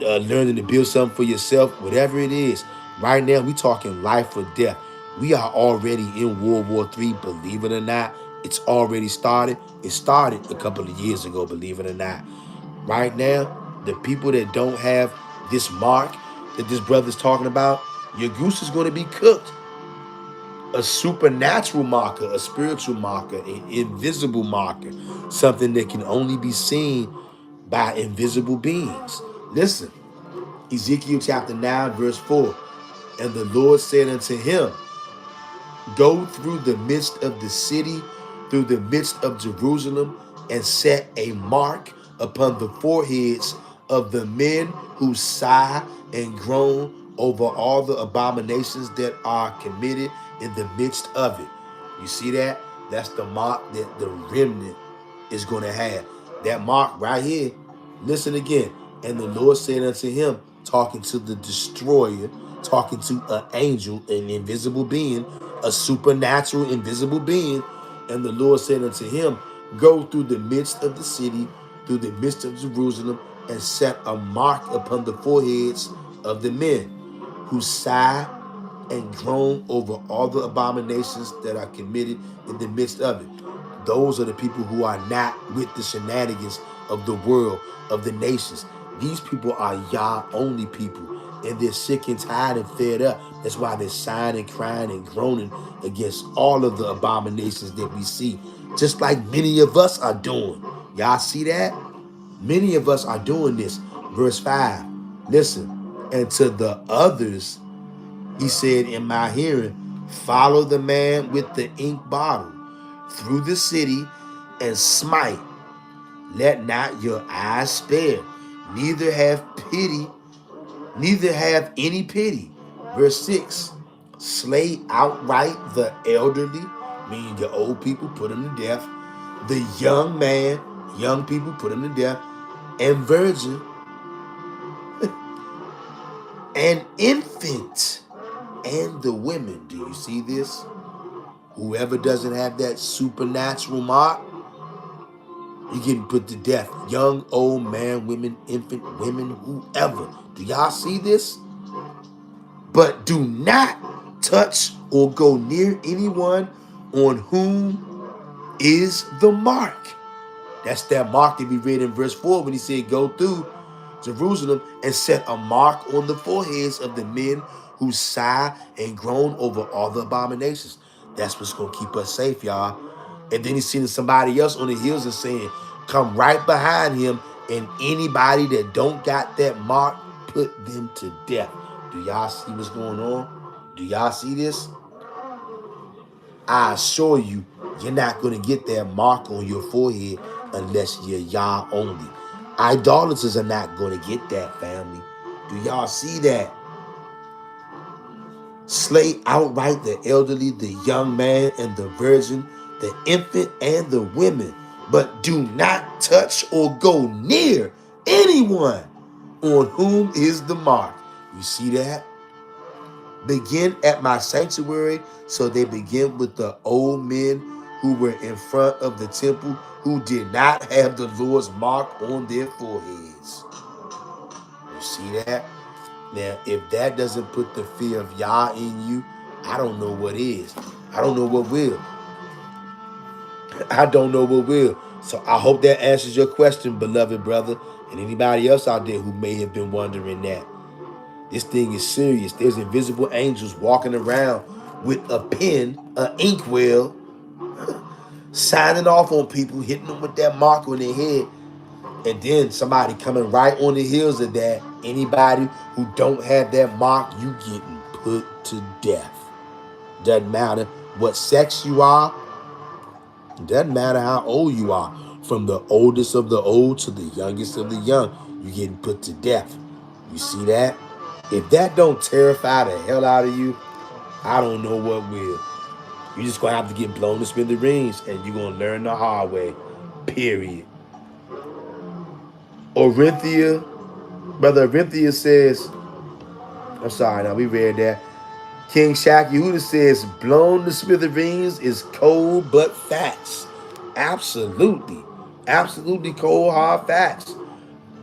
learning to build something for yourself, whatever it is. Right now, we talking life or death. We are already in World War III, believe it or not. It's already started. It started a couple of years ago, believe it or not. Right now, the people that don't have this mark that this brother's talking about, your goose is going to be cooked. A supernatural marker, a spiritual marker, an invisible marker, something that can only be seen by invisible beings. Listen, Ezekiel chapter 9, verse 4. And the Lord said unto him, go through the midst of the city, through the midst of Jerusalem, and set a mark upon the foreheads of the men who sigh and groan over all the abominations that are committed in the midst of it. You see that? That's the mark that the remnant is going to have. That mark right here. Listen again. And the Lord said unto him, talking to the destroyer, talking to an angel, an invisible being, a supernatural invisible being. And the Lord said unto him, go through the midst of the city, through the midst of Jerusalem, and set a mark upon the foreheads of the men who sigh and groan over all the abominations that are committed in the midst of it. Those are the people who are not with the shenanigans of the world, of the nations. These people are Yah only people, and they're sick and tired and fed up. That's why they're sighing and crying and groaning against all of the abominations that we see, just like many of us are doing. Y'all see that? Many of us are doing this. Verse 5, listen, and to the others, he said in my hearing, follow the man with the ink bottle through the city and smite. Let not your eyes spare, neither have pity, neither have any pity. Verse 6, slay outright the elderly, meaning the old people, put them to death. The young man, young people, put them to death. And virgin, and infant, and the women. Do you see this? Whoever doesn't have that supernatural mark, you're getting put to death. Young, old, man, women, infant, women, whoever. Do y'all see this? But do not touch or go near anyone on whom is the mark. That's that mark that we read in verse 4 when he said, go through Jerusalem and set a mark on the foreheads of the men who sigh and groan over all the abominations. That's what's going to keep us safe, y'all. And then he's seeing somebody else on the hills and saying, come right behind him, and anybody that don't got that mark, put them to death. Do y'all see what's going on? Do y'all see this? I assure you, you're not going to get that mark on your forehead unless you're Yah only. Idolaters are not going to get that, family. Do y'all see that? Slay outright the elderly, the young man, and the virgin, the infant, and the women. But do not touch or go near anyone on whom is the mark. You see that? Begin at my sanctuary. So they begin with the old men who were in front of the temple, who did not have the Lord's mark on their foreheads. You see that? Now, if that doesn't put the fear of Yah in you, I don't know what is. I don't know what will. I don't know what will. So I hope that answers your question, beloved brother, and anybody else out there who may have been wondering that. This thing is serious. There's invisible angels walking around with a pen, an inkwell, signing off on people, hitting them with that mark on their head. And then somebody coming right on the heels of that. Anybody who don't have that mark, you getting put to death. Doesn't matter what sex you are. Doesn't matter how old you are. From the oldest of the old to the youngest of the young, you getting put to death. You see that? If that don't terrify the hell out of you, I don't know what will. You're just going to have to get blown to smithereens, and you're going to learn the hard way. Period. Orinthia, Brother Orinthia says, I'm sorry, now we read that. King Shaq Yehuda says, blown to smithereens is cold but facts. Absolutely. Absolutely cold, hard facts.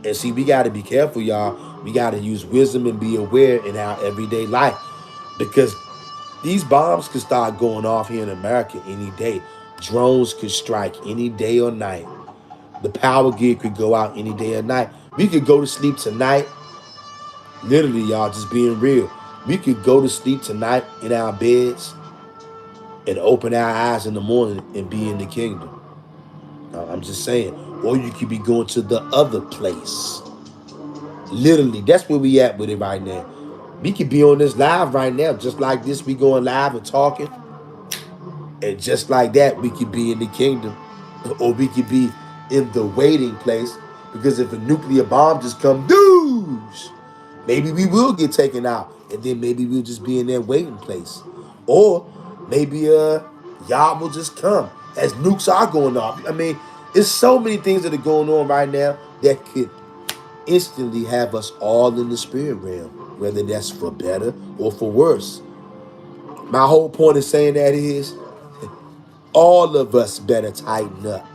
And see, we got to be careful, y'all. We got to use wisdom and be aware in our everyday life. Because these bombs could start going off here in America any day. Drones could strike any day or night. The power grid could go out any day or night. We could go to sleep tonight. Literally, y'all, just being real. We could go to sleep tonight in our beds and open our eyes in the morning and be in the kingdom. I'm just saying. Or you could be going to the other place. Literally, that's where we at with it right now. We could be on this live right now, just like this. We going live and talking. And just like that, we could be in the kingdom. Or we could be in the waiting place. Because if a nuclear bomb just come, douche, maybe we will get taken out. And then maybe we'll just be in that waiting place. Or maybe Y'all will just come as nukes are going off. I mean, it's so many things that are going on right now that could instantly have us all in the spirit realm, whether that's for better or for worse. My whole point of saying that is all of us better tighten up,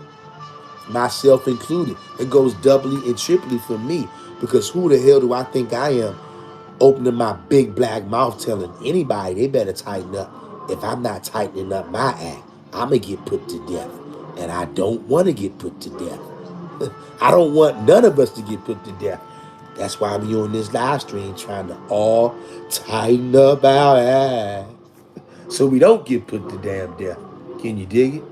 myself included. It goes doubly and triply for me because who the hell do I think I am opening my big black mouth telling anybody they better tighten up? If I'm not tightening up my act, I'm going to get put to death. And I don't want to get put to death. I don't want none of us to get put to death. That's why I'm on this live stream trying to all tighten up our act so we don't get put to damn death. Can you dig it?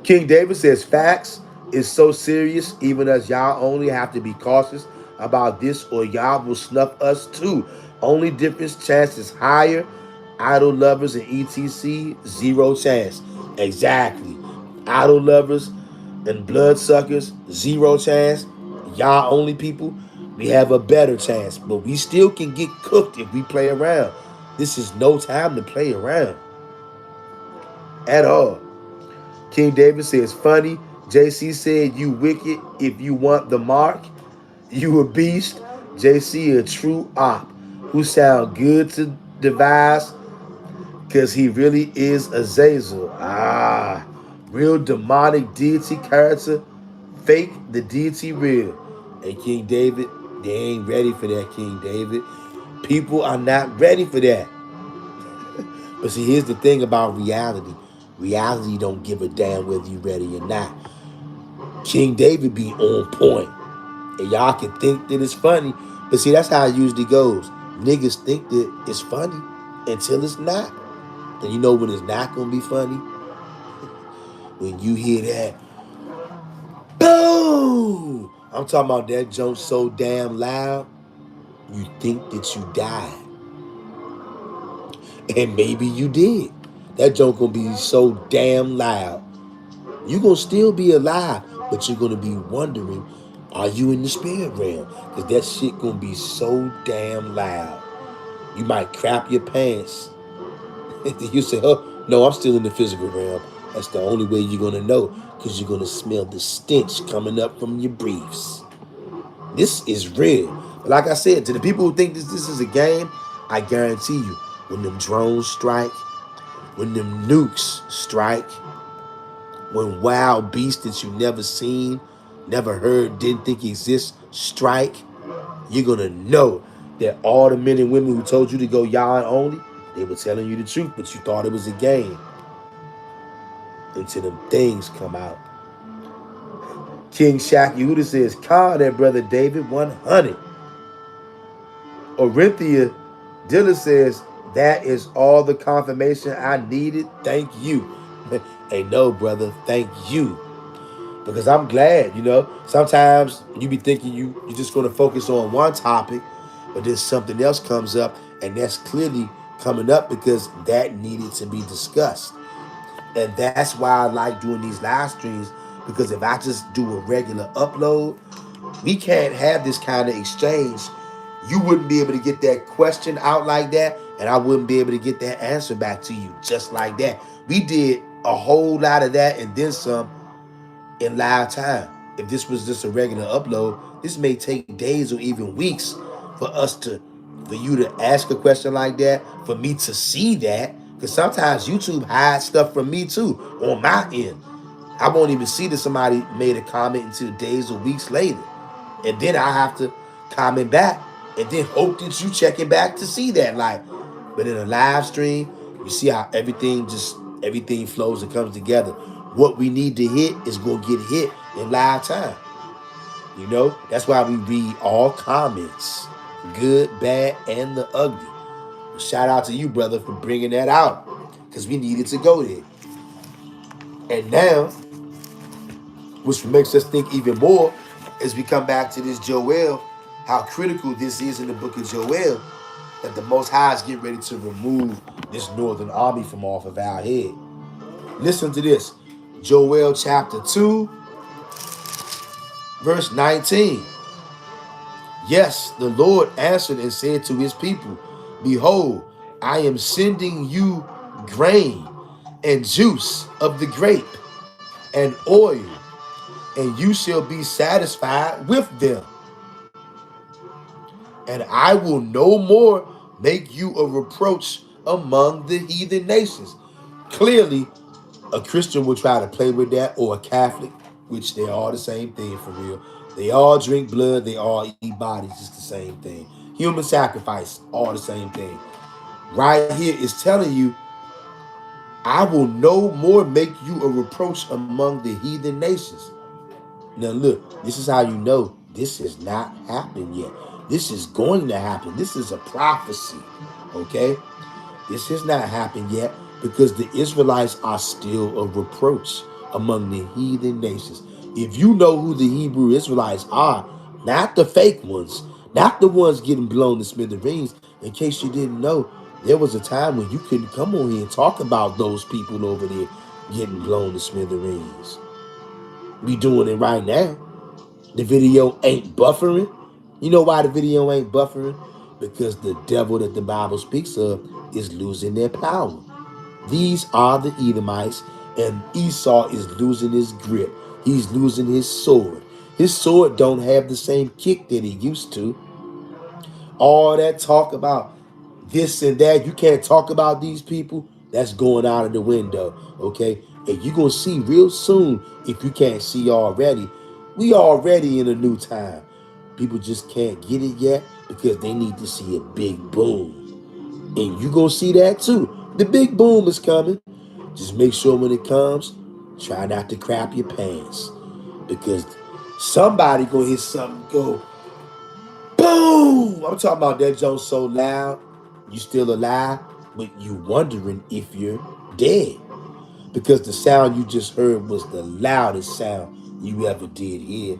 King David says facts is so serious, even us y'all only have to be cautious about this or y'all will snuff us too. Only difference chance is higher. Idol lovers and etc. Zero chance. Exactly. Idol lovers and bloodsuckers, zero chance. Y'all only people, we have a better chance. But we still can get cooked if we play around. This is no time to play around at all. King David says, funny. JC said, you wicked if you want the mark. You a beast. JC a true op who sound good to devise because he really is Azazel. Ah, real demonic deity character. Fake the deity real. And King David, they ain't ready for that, King David. People are not ready for that. But see, here's the thing about reality. Reality don't give a damn whether you ready or not. King David be on point. And y'all can think that it's funny. But see, that's how it usually goes. Niggas think that it's funny until it's not. And you know when it's not going to be funny? When you hear that, boom! I'm talking about that jump so damn loud, you think that you died. And maybe you did. That joke gonna be so damn loud. You're gonna still be alive, but you're gonna be wondering, are you in the spirit realm? Because that shit gonna be so damn loud. You might crap your pants. You say, oh, no, I'm still in the physical realm. That's the only way you're gonna know, because you're gonna smell the stench coming up from your briefs. This is real. But like I said, to the people who think this is a game, I guarantee you, when them drones strike, when them nukes strike, when wild beasts that you never seen, never heard, didn't think exist strike, you're gonna know that all the men and women who told you to go YAH only, they were telling you the truth, but you thought it was a game. Until them things come out. King Shaq Yehuda says, call that brother David 100. Orinthia Dilla says, that is all the confirmation I needed. Thank you. Hey, no, brother, thank you. Because I'm glad, sometimes you be thinking you're just going to focus on one topic, but then something else comes up, and that's clearly coming up because that needed to be discussed. And that's why I like doing these live streams, because if I just do a regular upload, we can't have this kind of exchange. You wouldn't be able to get that question out like that, and I wouldn't be able to get that answer back to you just like that. We did a whole lot of that and then some in live time. If this was just a regular upload, this may take days or even weeks for you to ask a question like that, for me to see that, because sometimes YouTube hides stuff from me too on my end. I won't even see that somebody made a comment until days or weeks later. And then I have to comment back and then hope that you check it back to see that. But in a live stream, you see how everything flows and comes together. What we need to hit is going to get hit in live time. That's why we read all comments, good, bad, and the ugly. Shout out to you, brother, for bringing that out, because we needed to go there. And now, which makes us think even more, as we come back to this Joel, how critical this is in the book of Joel, that the Most High is getting ready to remove this northern army from off of our head. Listen to this. Joel chapter 2, verse 19. Yes, the Lord answered and said to his people, behold, I am sending you grain and juice of the grape and oil, and you shall be satisfied with them. And I will no more make you a reproach among the heathen nations. Clearly, a Christian will try to play with that, or a Catholic, which they're all the same thing for real. They all drink blood, they all eat bodies, it's the same thing. Human sacrifice, all the same thing. Right here is telling you, I will no more make you a reproach among the heathen nations. Now look, this is how you know this has not happened yet. This is going to happen. This is a prophecy. Okay? This has not happened yet because the Israelites are still a reproach among the heathen nations. If you know who the Hebrew Israelites are, not the fake ones, not the ones getting blown to smithereens, in case you didn't know, there was a time when you couldn't come on here and talk about those people over there getting blown to smithereens. We doing it right now. The video ain't buffering. You know why the video ain't buffering? Because the devil that the Bible speaks of is losing their power. These are the Edomites, and Esau is losing his grip. He's losing his sword. His sword don't have the same kick that he used to. All that talk about this and that, you can't talk about these people, that's going out of the window, okay? And you're going to see real soon, if you can't see already, we already in a new time. People just can't get it yet because they need to see a big boom. And you're going to see that too. The big boom is coming. Just make sure when it comes, try not to crap your pants. Because somebody going to hear something go, boom! I'm talking about that joke so loud, you still alive, but you wondering if you're dead. Because the sound you just heard was the loudest sound you ever did hear.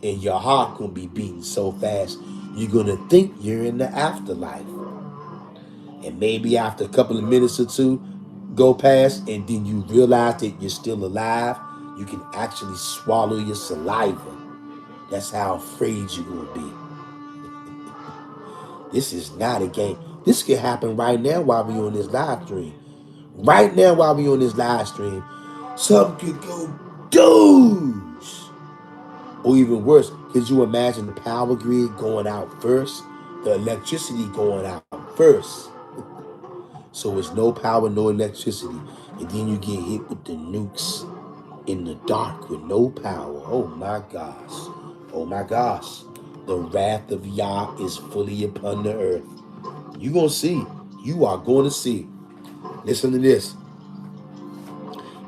And your heart gonna be beating so fast, you're gonna think you're in the afterlife. And maybe after a couple of minutes or two go past, and then you realize that you're still alive, you can actually swallow your saliva. That's how afraid you're gonna be. This is not a game. This could happen right now while we on this live stream. Right now while we on this live stream, something could go douche. Or even worse, could you imagine the power grid going out first? The electricity going out first. So it's no power, no electricity. And then you get hit with the nukes in the dark with no power. Oh my gosh. Oh my gosh. The wrath of Yah is fully upon the earth. You're going to see. You are going to see. Listen to this.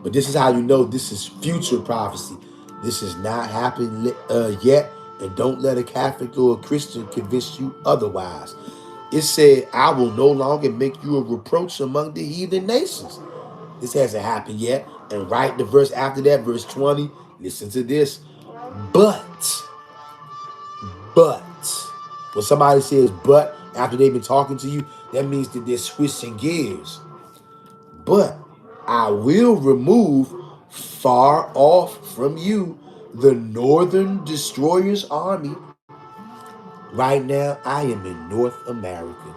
But this is how you know this is future prophecy. This has not happened yet. And don't let a Catholic or a Christian convince you otherwise. It said, I will no longer make you a reproach among the heathen nations. This hasn't happened yet. And right the verse after that, verse 20, listen to this. But, when somebody says but after they've been talking to you, that means that they're switching gears. But I will remove far off from you the northern destroyer's army. Right now, I am in North America.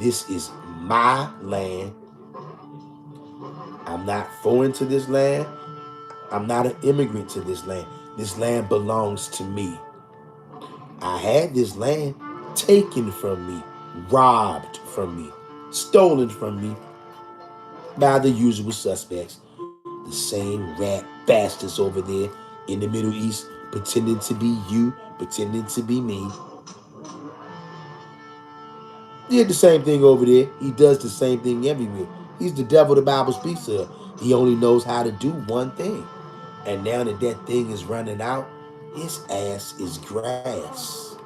This is my land. I'm not foreign to this land. I'm not an immigrant to this land. This land belongs to me. I had this land taken from me, robbed from me, stolen from me by the usual suspects. The same rat bastards over there in the Middle East, pretending to be you, pretending to be me. He did the same thing over there. He does the same thing everywhere. He's the devil the Bible speaks of. He only knows how to do one thing. And now that that thing is running out, his ass is grass.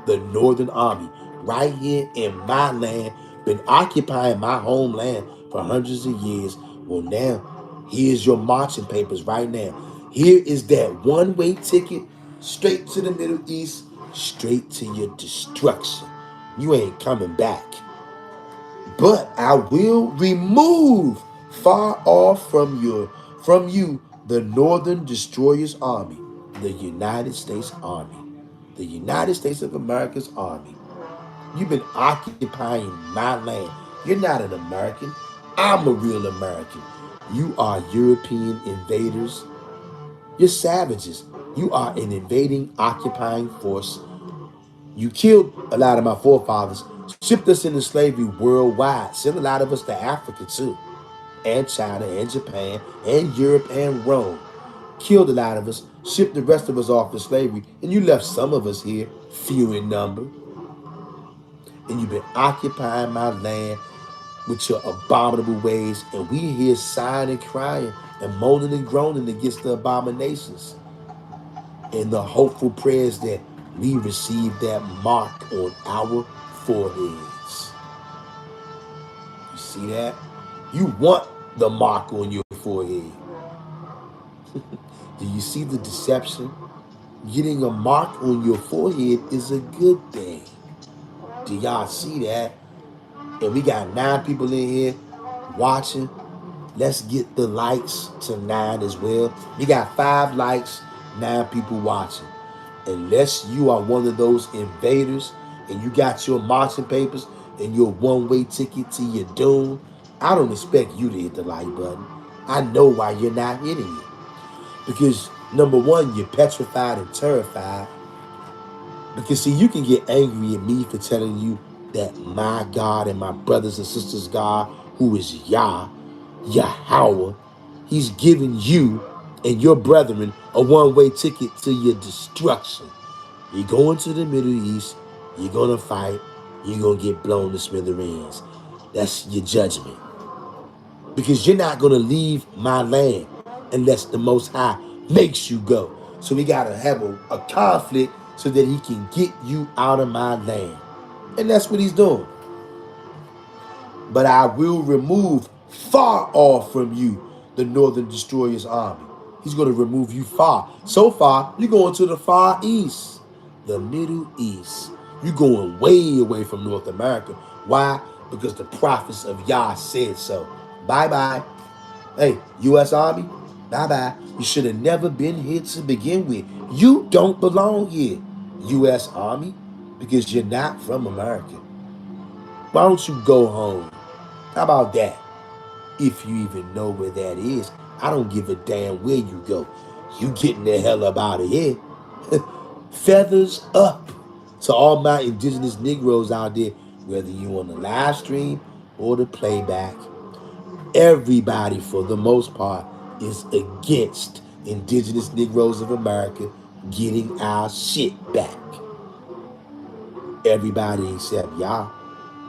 The Northern Army, right here in my land, been occupying my homeland for hundreds of years. Well, now, here's your marching papers right now. Here is that one-way ticket straight to the Middle East, straight to your destruction. You ain't coming back. But I will remove far off from you the Northern Destroyer's Army, the United States Army, the United States of America's Army. You've been occupying my land. You're not an American. I'm a real American. You are European invaders. You're savages. You are an invading, occupying force. You killed a lot of my forefathers, shipped us into slavery worldwide, sent a lot of us to Africa too, and China, and Japan, and Europe, and Rome. Killed a lot of us, shipped the rest of us off to slavery, and you left some of us here, few in number. And you've been occupying my land with your abominable ways, and we here sighing and crying and moaning and groaning against the abominations and the hopeful prayers that we receive that mark on our foreheads. You see that? You want the mark on your forehead. Do you see the deception? Getting a mark on your forehead is a good thing. Do y'all see that? And we got 9 people in here watching. Let's get the likes to 9 as well. We got 5 likes, 9 people watching. Unless you are one of those invaders and you got your marching papers and your one-way ticket to your doom, I don't expect you to hit the like button. I know why you're not hitting it. Because number one, you're petrified and terrified. Because see, you can get angry at me for telling you that my God and my brothers and sisters God, who is Yah, YAHAWAH, he's giving you and your brethren a one-way ticket to your destruction. You're going to the Middle East, you're going to fight, you're going to get blown to smithereens. That's your judgment. Because you're not going to leave my land unless the Most High makes you go. So we got to have a conflict so that he can get you out of my land. And that's what he's doing. But I will remove far off from you the northern destroyer's army. He's going to remove you far. So far, you're going to the far east, the Middle East. You're going way away from North America. Why? Because the prophets of Yah said so. Bye-bye. Hey, U.S. Army, bye-bye. You should have never been here to begin with. You don't belong here, U.S. Army, because you're not from America. Why don't you go home? How about that? If you even know where that is, I don't give a damn where you go. You getting the hell up out of here. Feathers up to all my indigenous Negroes out there, whether you on the live stream or the playback. Everybody, for the most part, is against indigenous Negroes of America getting our shit back. Everybody except Yah.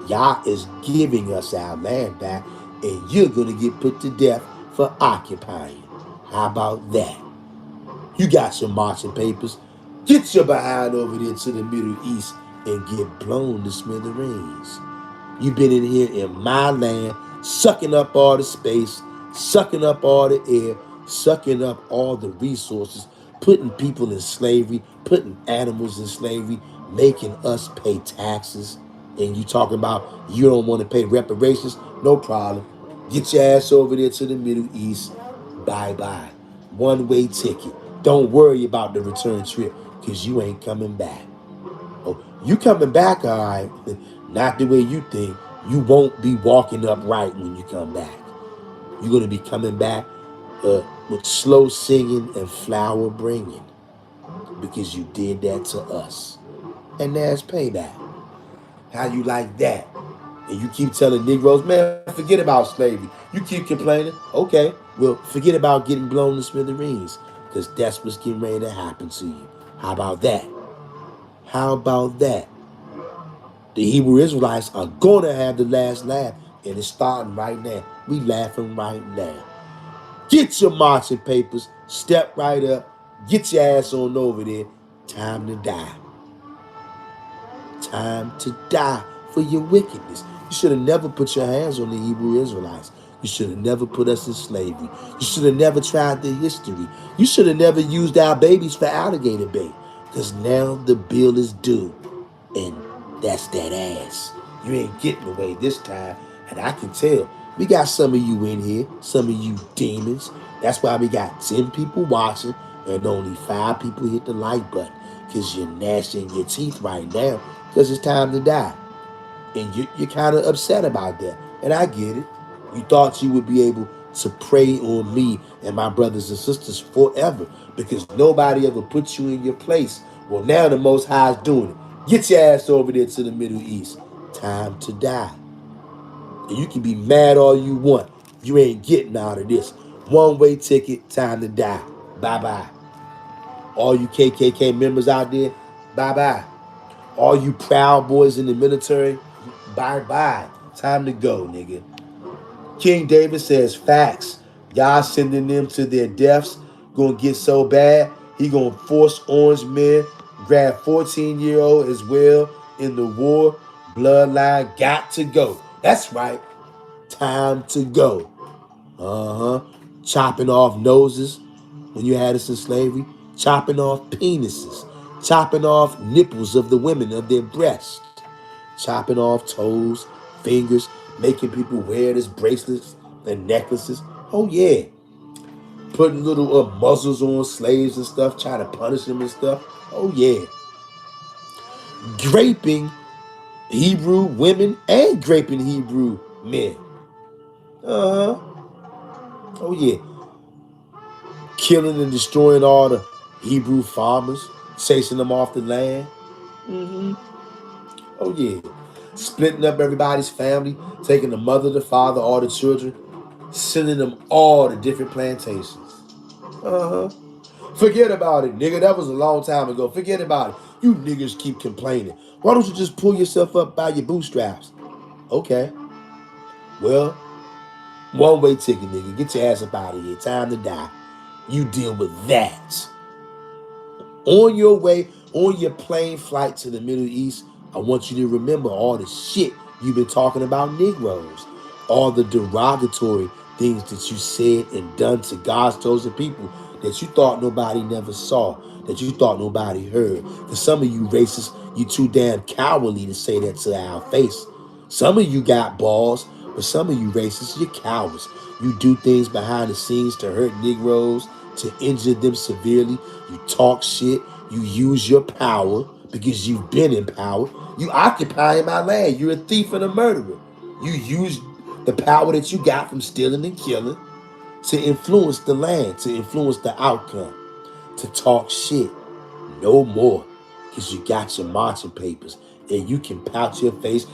Yah is giving us our land back, and you're going to get put to death for occupying. How about that? You got your marching papers. Get your behind over there to the Middle East and get blown to smithereens. You've been in here in my land, sucking up all the space, sucking up all the air, sucking up all the resources, putting people in slavery, putting animals in slavery, making us pay taxes. And you talking about you don't want to pay reparations? No problem. Get your ass over there to the Middle East. Bye-bye. One-way ticket. Don't worry about the return trip because you ain't coming back. Oh, you coming back, all right. Not the way you think. You won't be walking upright when you come back. You're going to be coming back with slow singing and flower bringing because you did that to us. And there's payback. How you like that? And you keep telling Negroes, man, forget about slavery. You keep complaining. Okay, well, forget about getting blown to smithereens because that's what's getting ready to happen to you. How about that? How about that? The Hebrew Israelites are going to have the last laugh, and it's starting right now. We laughing right now. Get your marching papers, step right up, get your ass on over there. Time to die. Time to die for your wickedness. You should have never put your hands on the Hebrew Israelites. You should have never put us in slavery. You should have never tried the history. You should have never used our babies for alligator bait. Because now the bill is due. And that's that ass. You ain't getting away this time. And I can tell. We got some of you in here. Some of you demons. That's why we got 10 people watching. And only 5 people hit the like button. Because you're gnashing your teeth right now. Because it's time to die. And you're kind of upset about that. And I get it. You thought you would be able to prey on me and my brothers and sisters forever because nobody ever put you in your place. Well, now the Most High is doing it. Get your ass over there to the Middle East. Time to die. And you can be mad all you want. You ain't getting out of this. One-way ticket, time to die. Bye-bye. All you KKK members out there, bye-bye. All you Proud Boys in the military, bye-bye. Time to go, nigga. King David says, facts. Y'all sending them to their deaths. Gonna get so bad, he gonna force orange men, grab 14-year-old as well in the war. Bloodline got to go. That's right. Time to go. Chopping off noses when you had us in slavery. Chopping off penises. Chopping off nipples of the women of their breasts. Chopping off toes, fingers, making people wear this bracelets and necklaces. Oh yeah. Putting little muzzles on slaves and stuff, trying to punish them and stuff. Oh yeah. Graping Hebrew women and graping Hebrew men. Oh yeah. Killing and destroying all the Hebrew farmers, chasing them off the land. Oh yeah. Splitting up everybody's family, taking the mother, the father, all the children, sending them all to different plantations. Forget about it, nigga. That was a long time ago. Forget about it. You niggas keep complaining. Why don't you just pull yourself up by your bootstraps? Okay. Well, one-way ticket, nigga. Get your ass up out of here. Time to die. You deal with that. On your way, on your plane flight to the Middle East, I want you to remember all the shit you've been talking about Negroes, all the derogatory things that you said and done to God's chosen people that you thought nobody never saw, that you thought nobody heard. For some of you racists, you too damn cowardly to say that to our face. Some of you got balls, but some of you racists, you're cowards. You do things behind the scenes to hurt Negroes, to injure them severely. You talk shit. You use your power because you've been in power. You occupy my land. You're a thief and a murderer. You use the power that you got from stealing and killing to influence the land, to influence the outcome, to talk shit. No more. Because you got your marching papers and you can pout your face.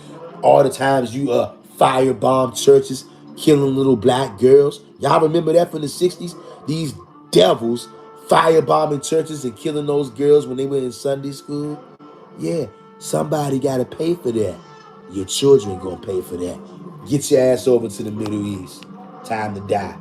All the times you firebomb churches, killing little black girls. Y'all remember that from the 60s? These devils firebombing churches and killing those girls when they were in Sunday school. Yeah, somebody got to pay for that. Your children gonna pay for that. Get your ass over to the Middle East. Time to die.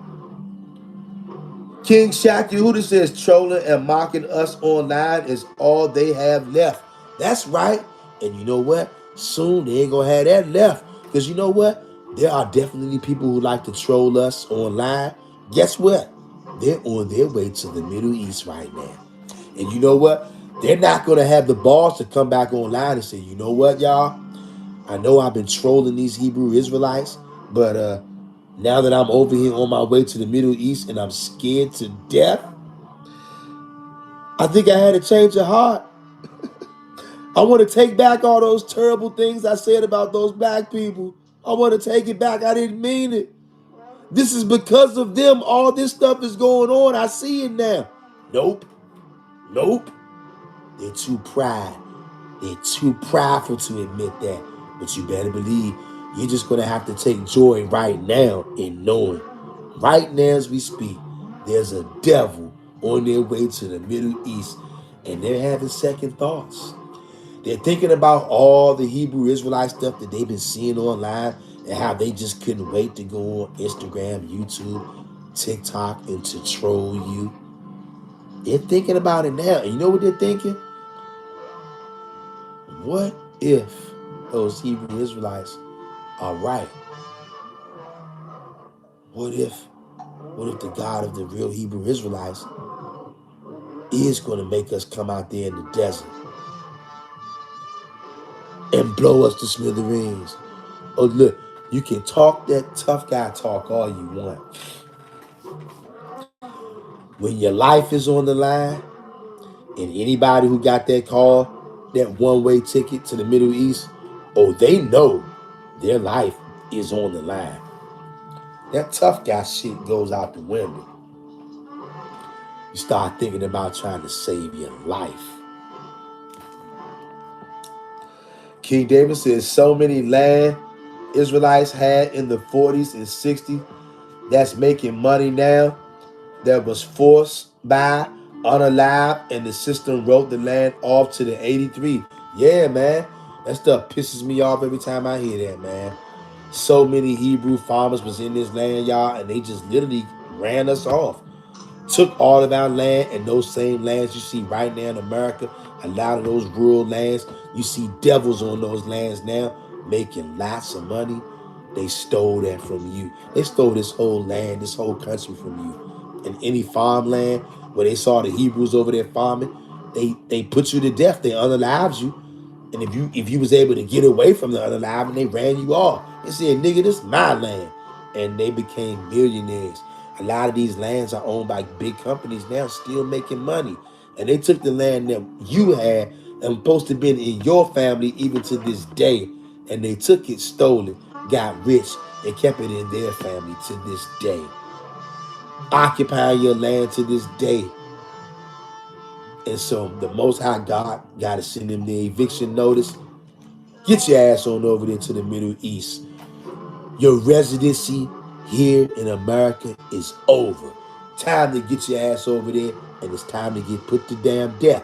King Shaq Yehuda says trolling and mocking us online is all they have left. That's right. And you know what? Soon they ain't gonna have that left. Because you know what? There are definitely people who like to troll us online. Guess what? They're on their way to the Middle East right now. And you know what? They're not gonna have the balls to come back online and say, you know what, y'all? I know I've been trolling these Hebrew Israelites, but now that I'm over here on my way to the Middle East and I'm scared to death, I think I had a change of heart. I want to take back all those terrible things I said about those black people. I want to take it back. I didn't mean it. This is because of them. All this stuff is going on. I see it now. Nope. Nope. They're too proud. They're too prideful to admit that. But you better believe you're just going to have to take joy right now in knowing, right now as we speak, there's a devil on their way to the Middle East, and they're having second thoughts. They're thinking about all the Hebrew Israelite stuff that they've been seeing online and how they just couldn't wait to go on Instagram, YouTube, TikTok, and to troll you. They're thinking about it now. And you know what they're thinking? What if those Hebrew Israelites are right? What if the God of the real Hebrew Israelites is going to make us come out there in the desert and blow us to smithereens? Oh, look, you can talk that tough guy talk all you want. When your life is on the line, and anybody who got that call, that one-way ticket to the Middle East, oh, they know Their life is on the line. That tough guy shit goes out the window. You start thinking about trying to save your life. King David says so many land Israelites had in the 40s and 60s that's making money now that was forced by, unalive, and the system wrote the land off to the 83. Yeah, man. That stuff pisses me off every time I hear that, man. So many Hebrew farmers was in this land, y'all, and they just literally ran us off. Took all of our land, and those same lands you see right now in America, a lot of those rural lands, you see devils on those lands now making lots of money. They stole that from you. They stole this whole land, this whole country from you. In any farmland where they saw the Hebrews over there farming, they put you to death. They unalived you. And if you was able to get away from the unalive, and they ran you off. They said, nigga, this is my land. And they became millionaires. A lot of these lands are owned by big companies now, still making money. And they took the land that you had and supposed to be in your family even to this day. And they took it, stole it, got rich, and kept it in their family to this day. Occupying your land to this day. And so the Most High God got to send them the eviction notice. Get your ass on over there to the Middle East. Your residency here in America is over. Time to get your ass over there, and it's time to get put to damn death.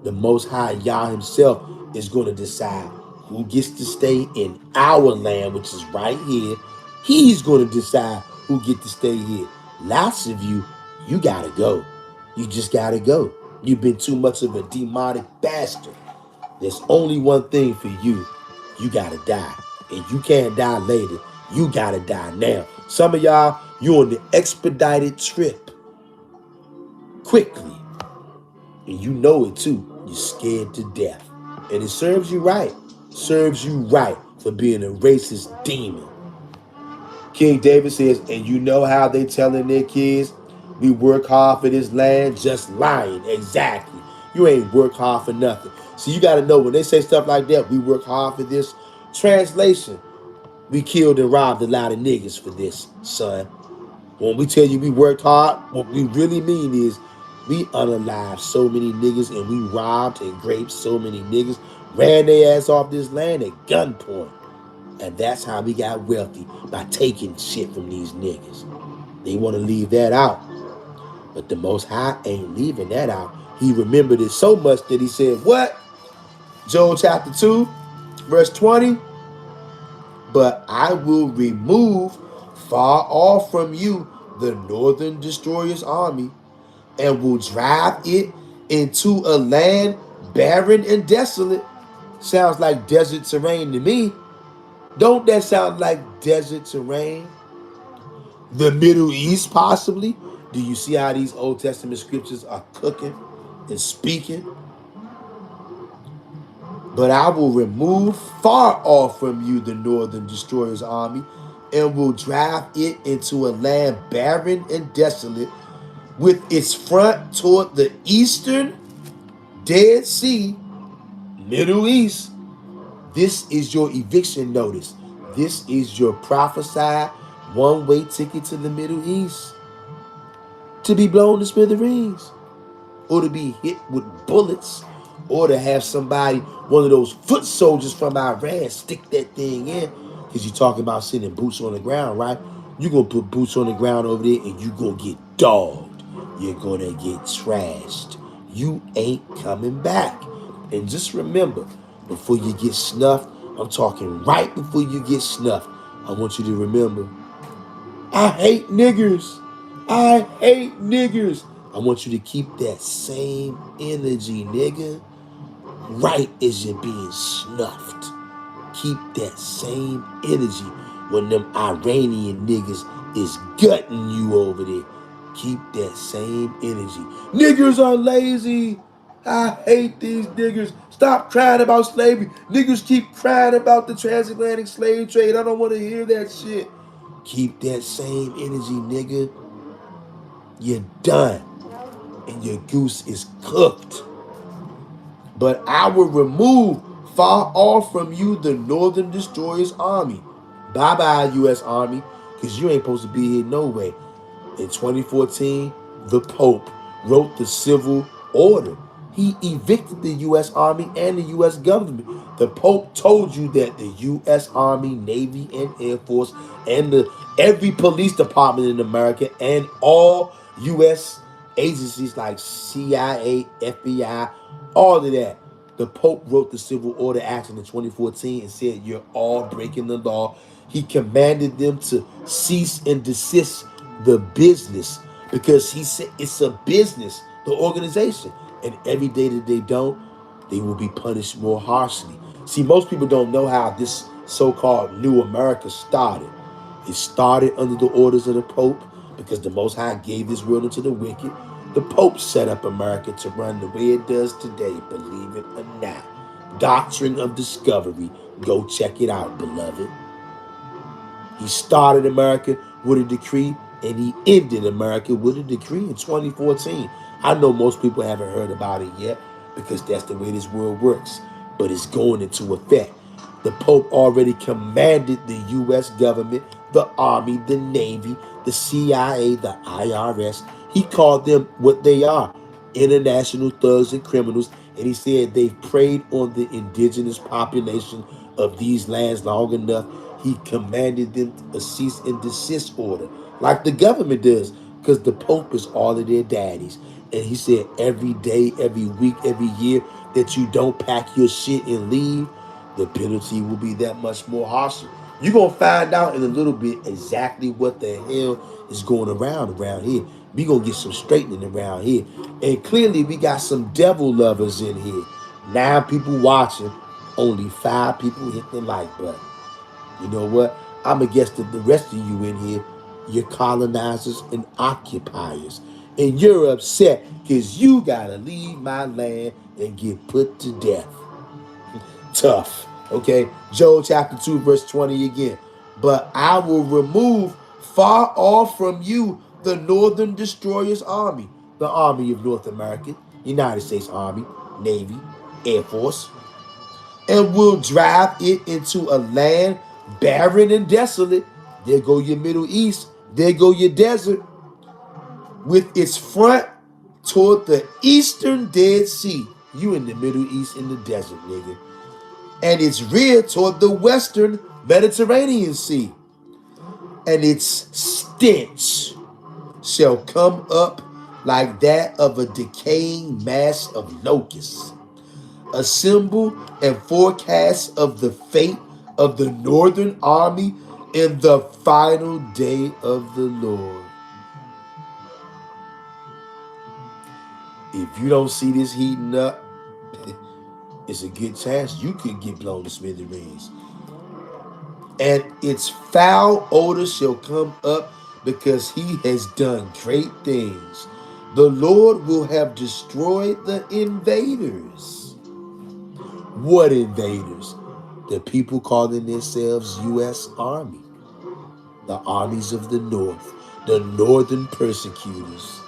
The Most High Yah himself is going to decide who gets to stay in our land, which is right here. He's going to decide who get to stay here. Lots of you got to go. You just got to go. You've been too much of a demonic bastard. There's only one thing for you. You got to die. And you can't die later. You got to die now. Some of y'all, you're on the expedited trip. Quickly. And you know it too. You're scared to death. And it serves you right. Serves you right for being a racist demon. King David says, and you know how they telling their kids, we work hard for this land, just lying. Exactly. You ain't work hard for nothing. So you got to know when they say stuff like that, we work hard for this. Translation, we killed and robbed a lot of niggas for this, son. When we tell you we worked hard, what we really mean is we unalived so many niggas and we robbed and raped so many niggas, ran their ass off this land at gunpoint. And that's how we got wealthy, by taking shit from these niggas. They want to leave that out. But the Most High ain't leaving that out. He remembered it so much that he said, what? Joel chapter 2, verse 20. But I will remove far off from you the northern destroyer's army, and will drive it into a land barren and desolate. Sounds like desert terrain to me. Don't that sound like desert terrain? The Middle East, possibly? Do you see how these Old Testament scriptures are cooking and speaking? But I will remove far off from you the northern destroyer's army, and will drive it into a land barren and desolate, with its front toward the eastern Dead Sea, Middle East. This is your eviction notice. This is your prophesied one-way ticket to the Middle East. To be blown to smithereens, or to be hit with bullets, or to have somebody, one of those foot soldiers from Iran, stick that thing in. Because you're talking about sending boots on the ground, right? You're going to put boots on the ground over there and you're going to get dogged. You're going to get trashed. You ain't coming back. And just remember, before you get snuffed, I'm talking right before you get snuffed, I want you to remember, I hate niggers. I hate niggers. I want you to keep that same energy, nigga, right as you're being snuffed. Keep that same energy when them Iranian niggas is gutting you over there. Keep that same energy. Niggers are lazy. I hate these niggers. Stop crying about slavery. Niggers keep crying about the transatlantic slave trade. I don't want to hear that shit. Keep that same energy, nigga. You're done. And your goose is cooked. But I will remove Far off from you the northern destroyer's army. Bye-bye, U.S. Army, because you ain't supposed to be here no way. In 2014, the Pope wrote the civil order. He evicted the U.S. Army and the U.S. government. The Pope told you that the U.S. Army, Navy, and Air Force, and every police department in America, and all U.S. agencies like CIA, FBI, all of that. The Pope wrote the Civil Order Act in 2014 and said, you're all breaking the law. He commanded them to cease and desist the business, because he said it's a business, the organization. And every day that they don't, they will be punished more harshly. See, most people don't know how this so-called new America started. It started under the orders of the Pope, because the Most High gave this world into the wicked. The Pope set up America to run the way it does today, believe it or not. Doctrine of Discovery. Go check it out, beloved. He started America with a decree, and he ended America with a decree in 2014. I know most people haven't heard about it yet, because that's the way this world works, but it's going into effect. The Pope already commanded the U.S. government, the Army, the Navy, the CIA, the IRS. He called them what they are: international thugs and criminals. And he said they've preyed on the indigenous population of these lands long enough. He commanded them a cease and desist order, like the government does, because the Pope is all of their daddies. And he said every day, every week, every year that you don't pack your shit and leave, the penalty will be that much more harsher. You're going to find out in a little bit exactly what the hell is going around here. We going to get some straightening around here. And clearly we got some devil lovers in here. 9 people watching, only 5 people hit the like button. You know what? I'm going to guess that the rest of you in here, you're colonizers and occupiers. And you're upset because you got to leave my land and get put to death. Tough. Okay, Joel chapter 2 verse 20 again. But I will remove far off from you the northern destroyer's army, the army of North America, United States Army, Navy, Air Force, and will drive it into a land barren and desolate. There go your Middle East, there go your desert, with its front toward the eastern Dead Sea. You in the Middle East in the desert, nigga. And its rear toward the western Mediterranean Sea. And its stench shall come up like that of a decaying mass of locusts, a symbol and forecast of the fate of the northern army in the final day of the Lord. If you don't see this heating up, it's a good chance you could get blown to smithereens. And its foul odor shall come up, because he has done great things. The Lord will have destroyed the invaders. What invaders? The people calling themselves U.S. Army, the armies of the North, the northern persecutors.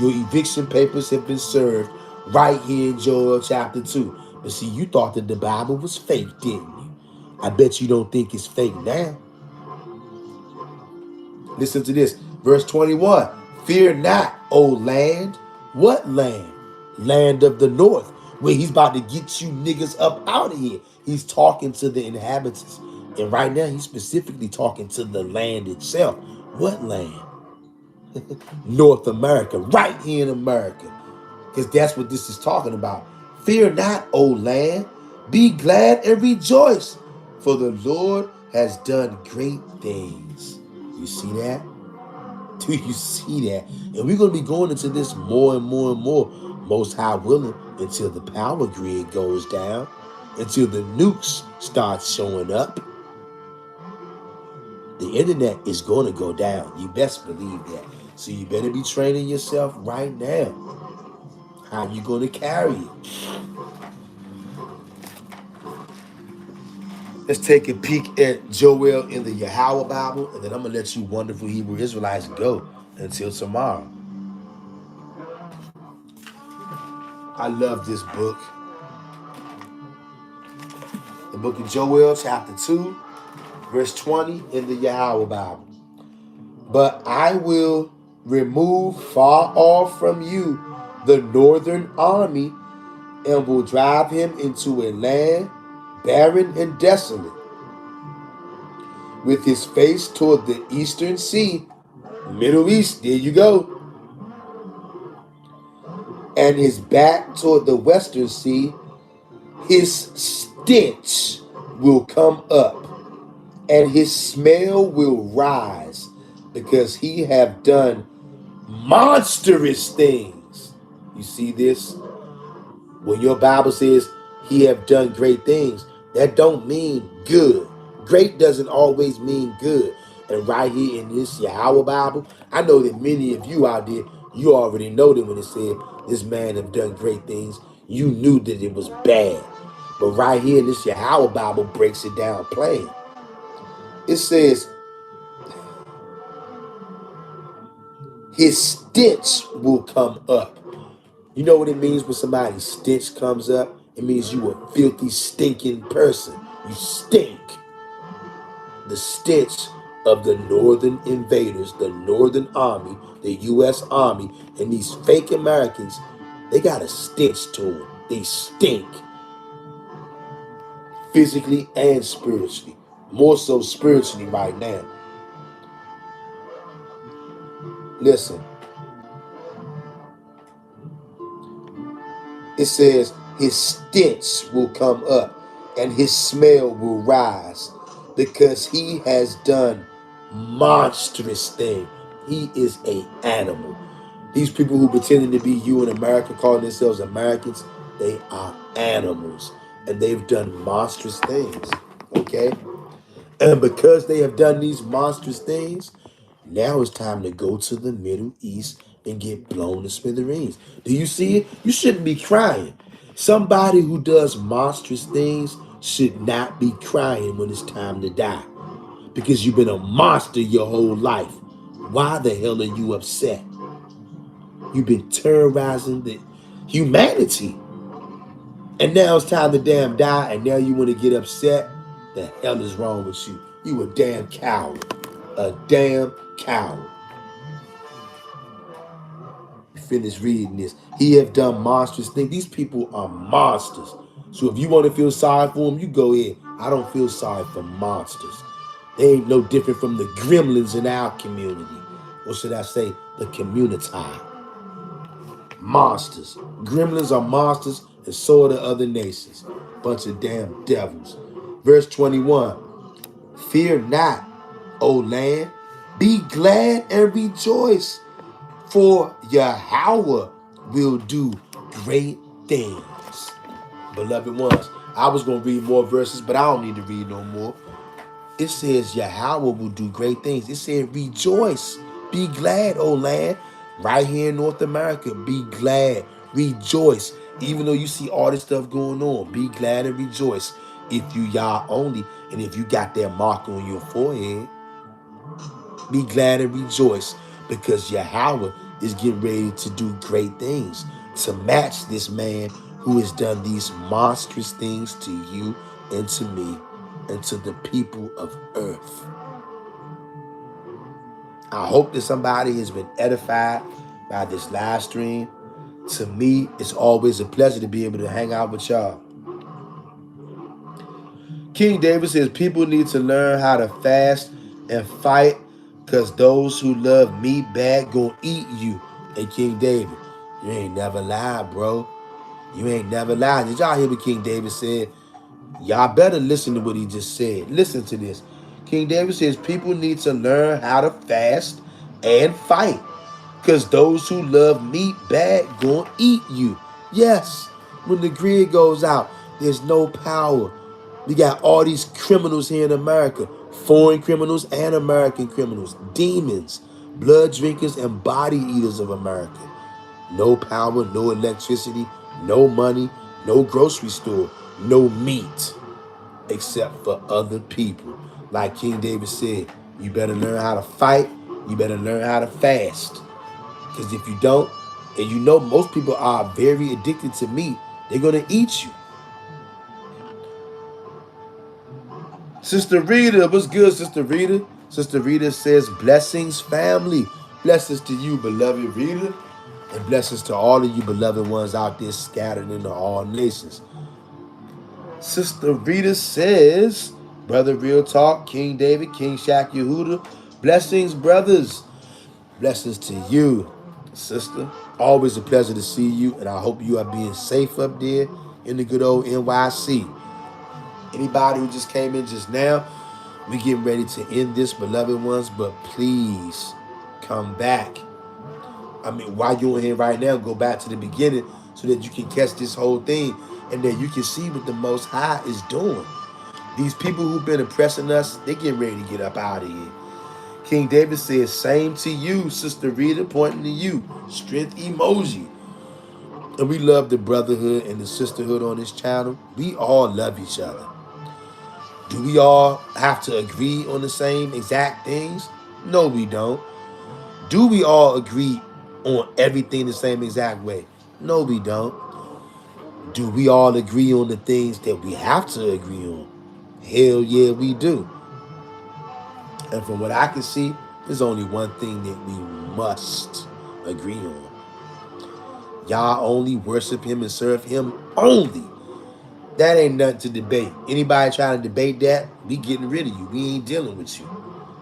Your eviction papers have been served right here in Joel chapter 2. But see, you thought that the Bible was fake, didn't you? I bet you don't think it's fake now. Listen to this. Verse 21. Fear not, O land. What land? Land of the north, where he's about to get you niggas up out of here. He's talking to the inhabitants. And right now, he's specifically talking to the land itself. What land? North America, right here in America. Because that's what this is talking about. Fear not, O land. Be glad and rejoice, for the Lord has done great things. You see that? Do you see that? And we're going to be going into this more and more and more, most high willing, until the power grid goes down, until the nukes start showing up. The internet is going to go down. You best believe that. So you better be training yourself right now. How you going to carry it? Let's take a peek at Joel in the YAHAWAH Bible, and then I'm going to let you wonderful Hebrew Israelites go until tomorrow. I love this book. book of Joel, chapter 2, verse 20 in the YAHAWAH Bible. But I will remove far off from you the northern army and will drive him into a land barren and desolate, with his face toward the eastern sea, Middle East, there you go, and his back toward the western sea. His stench will come up, and his smell will rise, because he have done monstrous things. You see this? When your Bible says he have done great things, that don't mean good. Great doesn't always mean good. And right here in this YAHAWAH Bible, I know that many of you out there, you already know that when it said this man have done great things, you knew that it was bad. But right here in this YAHAWAH Bible breaks it down plain. It says, his stench will come up. You know what it means when somebody's stench comes up? It means you a filthy, stinking person. You stink. The stench of the northern invaders, the northern army, the U.S. Army, and these fake Americans, they got a stench to them. They stink. Physically and spiritually. More so spiritually right now. Listen. It says, his stench will come up and his smell will rise, because he has done monstrous thing. He is an animal. These people who pretending to be you in America, calling themselves Americans, they are animals. And they've done monstrous things. Okay? And because they have done these monstrous things, now it's time to go to the Middle East and get blown to smithereens. Do you see it? You shouldn't be crying. Somebody who does monstrous things should not be crying when it's time to die, because you've been a monster your whole life. Why the hell are you upset? You've been terrorizing the humanity. And now it's time to damn die, and now you want to get upset? The hell is wrong with you? You a damn coward. A damn coward. Finish reading this. He have done monstrous things. These people are monsters. So if you want to feel sorry for them, you go ahead. I don't feel sorry for monsters. They ain't no different from the gremlins in our community. Or should I say, the community. Monsters. Gremlins are monsters, and so are the other nations. Bunch of damn devils. Verse 21. Fear not, O land. Be glad and rejoice, for YAHAWAH will do great things. Beloved ones, I was going to read more verses, but I don't need to read no more. It says YAHAWAH will do great things. It said rejoice. Be glad, O land. Right here in North America, be glad. Rejoice. Even though you see all this stuff going on, be glad and rejoice. If you YAH only, and if you got that mark on your forehead, be glad and rejoice, because YAHAWAH is getting ready to do great things to match this man who has done these monstrous things to you and to me and to the people of earth. I hope that somebody has been edified by this live stream. To me, it's always a pleasure to be able to hang out with y'all. King David says people need to learn how to fast and fight, because those who love meat bad gonna eat you. Hey, King David, you ain't never lied, bro. You ain't never lied. Did y'all hear what King David said? Y'all better listen to what he just said. Listen to this. King David says people need to learn how to fast and fight, because those who love meat bad gonna eat you. Yes, when the grid goes out, there's no power. We got all these criminals here in America, foreign criminals and American criminals, demons, blood drinkers, and body eaters of America. No power, no electricity, no money, no grocery store, no meat, except for other people. Like King David said, you better learn how to fight, you better learn how to fast. Because if you don't, and you know most people are very addicted to meat, they're going to eat you. Sister Rita, what's good, Sister Rita? Sister Rita says, blessings, family. Blessings to you, beloved Rita. And blessings to all of you beloved ones out there scattered into all nations. Sister Rita says, Brother Real Talk, King David, King Shaq Yehuda. Blessings, brothers. Blessings to you, sister. Always a pleasure to see you, and I hope you are being safe up there in the good old NYC. Anybody who just came in just now, we getting ready to end this, beloved ones, but please come back. I mean, while you're in here right now, go back to the beginning so that you can catch this whole thing and then you can see what the Most High is doing. These people who've been oppressing us, they getting ready to get up out of here. King David says, same to you, Sister Rita, pointing to you. Strength emoji. And we love the brotherhood and the sisterhood on this channel. We all love each other. Do we all have to agree on the same exact things? No, we don't. Do we all agree on everything the same exact way? No, we don't. Do we all agree on the things that we have to agree on? Hell yeah, we do. And from what I can see, there's only one thing that we must agree on. Y'all only worship him and serve him only. That ain't nothing to debate. Anybody trying to debate that, we getting rid of you. We ain't dealing with you.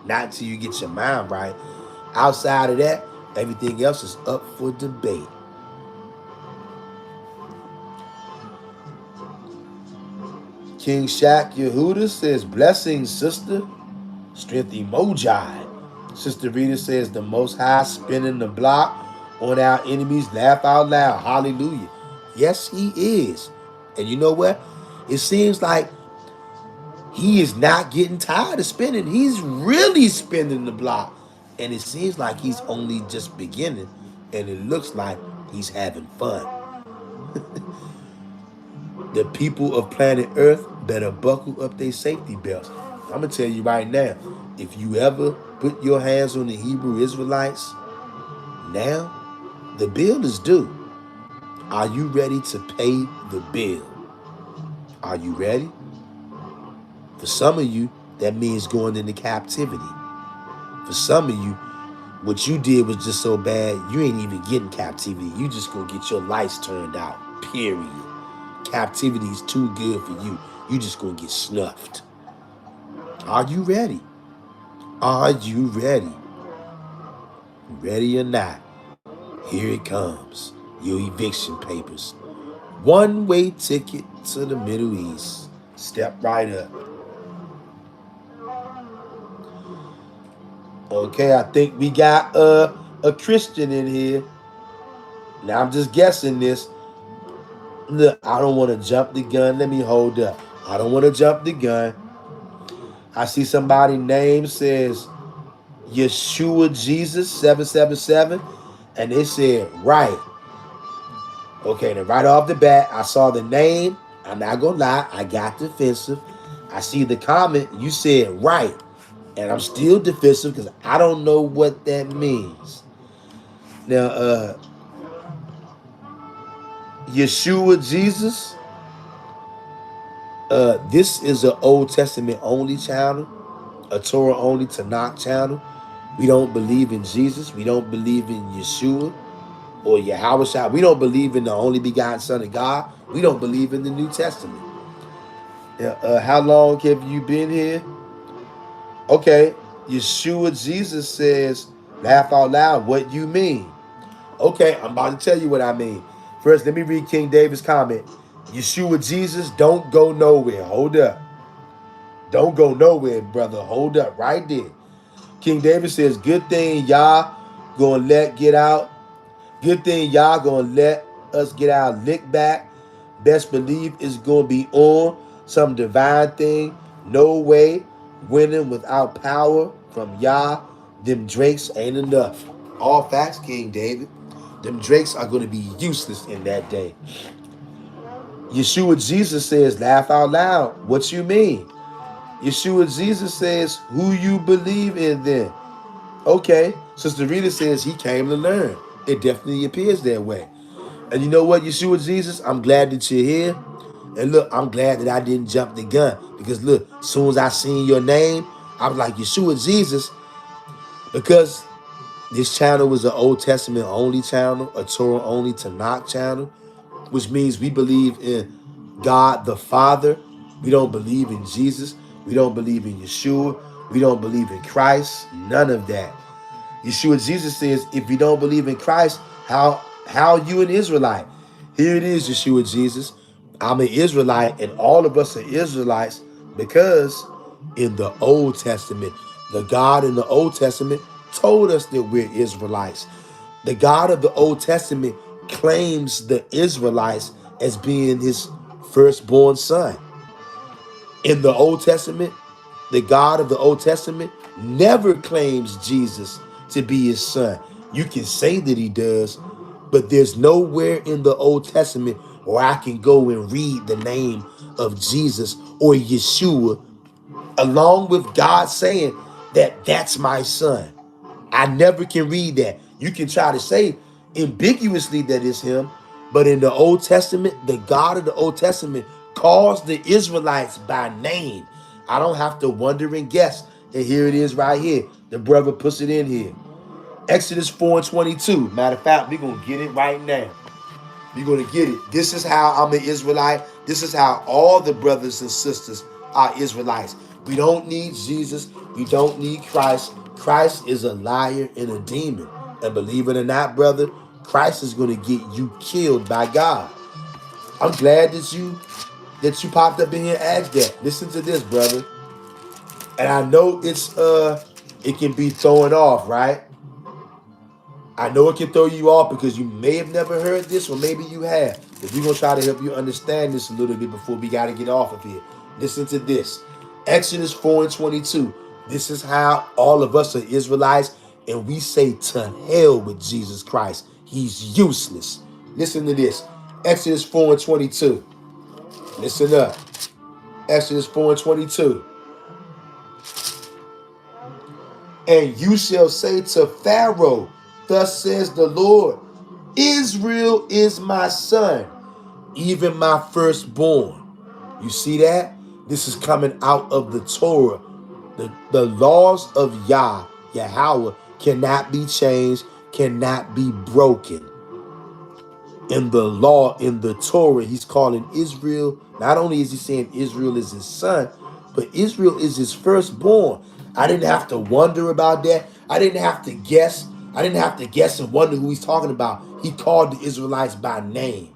Not until you get your mind right. Outside of that, everything else is up for debate. King Shaq Yehuda says, blessings, sister. Strength emoji. Sister Rita says, the Most High spinning the block on our enemies. Laugh out loud. Hallelujah. Yes, he is. And you know what? It seems like he is not getting tired of spinning. He's really spinning the block. And it seems like he's only just beginning. And it looks like he's having fun. The people of planet Earth better buckle up their safety belts. I'm going to tell you right now, if you ever put your hands on the Hebrew Israelites, now the bill is due. Are you ready to pay the bill? Are you ready? For some of you, that means going into captivity. For some of you, what you did was just so bad, you ain't even getting captivity. You just gonna get your lights turned out, period. Captivity is too good for you. You just gonna get snuffed. Are you ready? Are you ready? Ready or not, here it comes. Your eviction papers. One-way ticket to the Middle East. Step right up. Okay, I think we got a Christian in here. Now I'm just guessing this. Look, I don't want to jump the gun. Let me hold up. I don't want to jump the gun. I see somebody's name says Yeshua Jesus 777, and they said right. Okay, then right off the bat, I saw the name. I'm not gonna lie, I got defensive. I see the comment, you said right. And I'm still defensive because I don't know what that means. Now, Yeshua Jesus, this is an Old Testament only channel, a Torah only Tanakh channel. We don't believe in Jesus. We don't believe in Yeshua or YAHAWAH. We don't believe in the only begotten Son of God. We don't believe in the New Testament. How long have you been here? Okay, Yeshua Jesus says, laugh out loud, what you mean? Okay, I'm about to tell you what I mean. First, let me read King David's comment. Yeshua Jesus, don't go nowhere. Hold up. Don't go nowhere, brother. Hold up right there. King David says, good thing y'all gonna let get out. Good thing y'all gonna let us get our lick back. Best believe it's gonna be on some divine thing. No way winning without power from Yah. Them drakes ain't enough. All facts, King David. Them drakes are gonna be useless in that day. Yeshua Jesus says, laugh out loud. What you mean? Yeshua Jesus says, who you believe in then? Okay, Sister Rita says he came to learn. It definitely appears that way. And you know what, Yeshua Jesus, I'm glad that you're here. And look, I'm glad that I didn't jump the gun Because look, as soon as I seen your name, I was like, Yeshua Jesus, because this channel was an Old Testament only channel, a Torah only Tanakh channel, which means we believe in God the Father. We don't believe in Jesus. We don't believe in Yeshua. We don't believe in Christ. None of that. Yeshua Jesus says, if you don't believe in Christ, how you an Israelite? Here it is, Yeshua Jesus. I'm an Israelite, and all of us are Israelites because in the Old Testament, the God in the Old Testament told us that we're Israelites. The God of the Old Testament claims the Israelites as being his firstborn son. In the Old Testament, the God of the Old Testament never claims Jesus to be his son. You can say that he does, but there's nowhere in the Old Testament where I can go and read the name of Jesus or Yeshua along with God saying that that's my son. I never can read that. You can try to say ambiguously that it's him, but in the Old Testament, the God of the Old Testament calls the Israelites by name. I don't have to wonder and guess. And here it is right here. The brother puts it in here. Exodus 4:22. Matter of fact, we're going to get it right now. You're going to get it. This is how I'm an Israelite. This is how all the brothers and sisters are Israelites. We don't need Jesus. We don't need Christ. Christ is a liar and a demon. And believe it or not, brother, Christ is going to get you killed by God. I'm glad that you popped up in here and asked that. Listen to this, brother. And I know it can be throwing off, right? I know it can throw you off because you may have never heard this, or maybe you have. But we're going to try to help you understand this a little bit before we got to get off of here. Listen to this. Exodus 4:22. This is how all of us are Israelites, and we say to hell with Jesus Christ. He's useless. Listen to this. Exodus 4:22. Listen up. Exodus 4:22. And you shall say to Pharaoh, thus says the Lord, Israel is my son, even my firstborn. You see that? This is coming out of the Torah. The laws of Yahweh, cannot be changed, cannot be broken. In the law, in the Torah, he's calling Israel, not only is he saying Israel is his son, but Israel is his firstborn. I didn't have to wonder about that. I didn't have to guess. I didn't have to guess and wonder who he's talking about. He called the Israelites by name.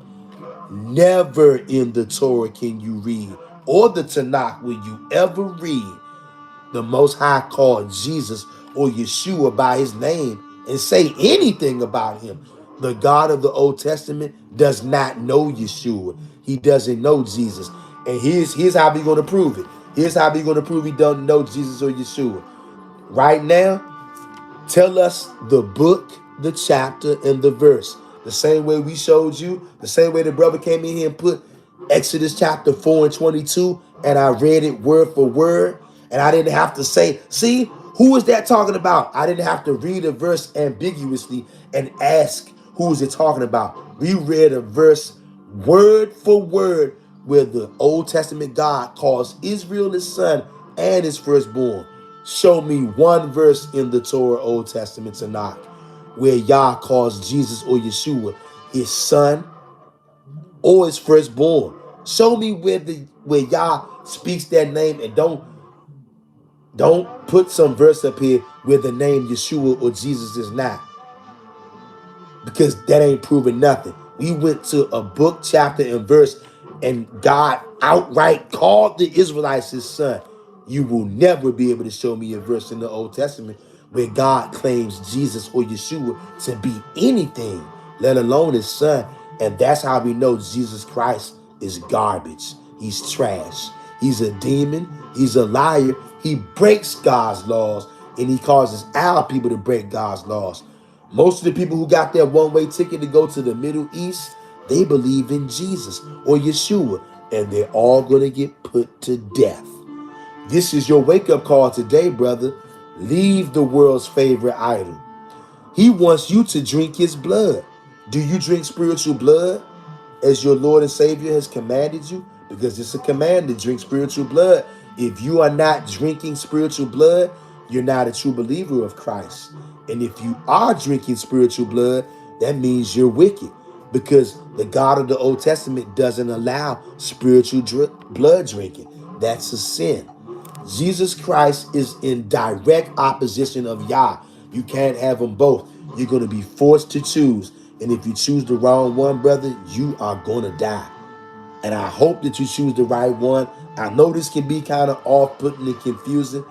Never in the Torah can you read, or the Tanakh will you ever read, the Most High called Jesus or Yeshua by his name and say anything about him. The God of the Old Testament does not know Yeshua. He doesn't know Jesus. And here's how we're going to prove it. Here's how we're going to prove he doesn't know Jesus or Yeshua. Right now, tell us the book, the chapter, and the verse. The same way we showed you, the same way the brother came in here and put Exodus chapter 4:22, and I read it word for word, and I didn't have to say, see, who is that talking about? I didn't have to read a verse ambiguously and ask, who is it talking about? We read a verse word for word where the Old Testament God calls Israel his son and his firstborn. Show me one verse in the Torah Old Testament Tanakh where Yah calls Jesus or Yeshua his son or his firstborn. Show me where Yah speaks that name, and don't put some verse up here where the name Yeshua or Jesus is not, because that ain't proving nothing. We went to a book, chapter, and verse, and God outright called the Israelites his son. You will never be able to show me a verse in the Old Testament where God claims Jesus or Yeshua to be anything, let alone his son. And that's how we know Jesus Christ is garbage. He's trash. He's a demon. He's a liar. He breaks God's laws, and he causes our people to break God's laws. Most of the people who got their one-way ticket to go to the Middle East, they believe in Jesus or Yeshua, and they're all going to get put to death. This is your wake-up call today, brother. Leave the world's favorite idol. He wants you to drink his blood. Do you drink spiritual blood as your Lord and Savior has commanded you? Because it's a command to drink spiritual blood. If you are not drinking spiritual blood, you're not a true believer of Christ. And if you are drinking spiritual blood, that means you're wicked, because the God of the Old Testament doesn't allow spiritual blood drinking. That's a sin. Jesus Christ is in direct opposition of Yah. You can't have them both. You're going to be forced to choose. And if you choose the wrong one, brother, you are going to die. And I hope that you choose the right one. I know this can be kind of off-putting and confusing,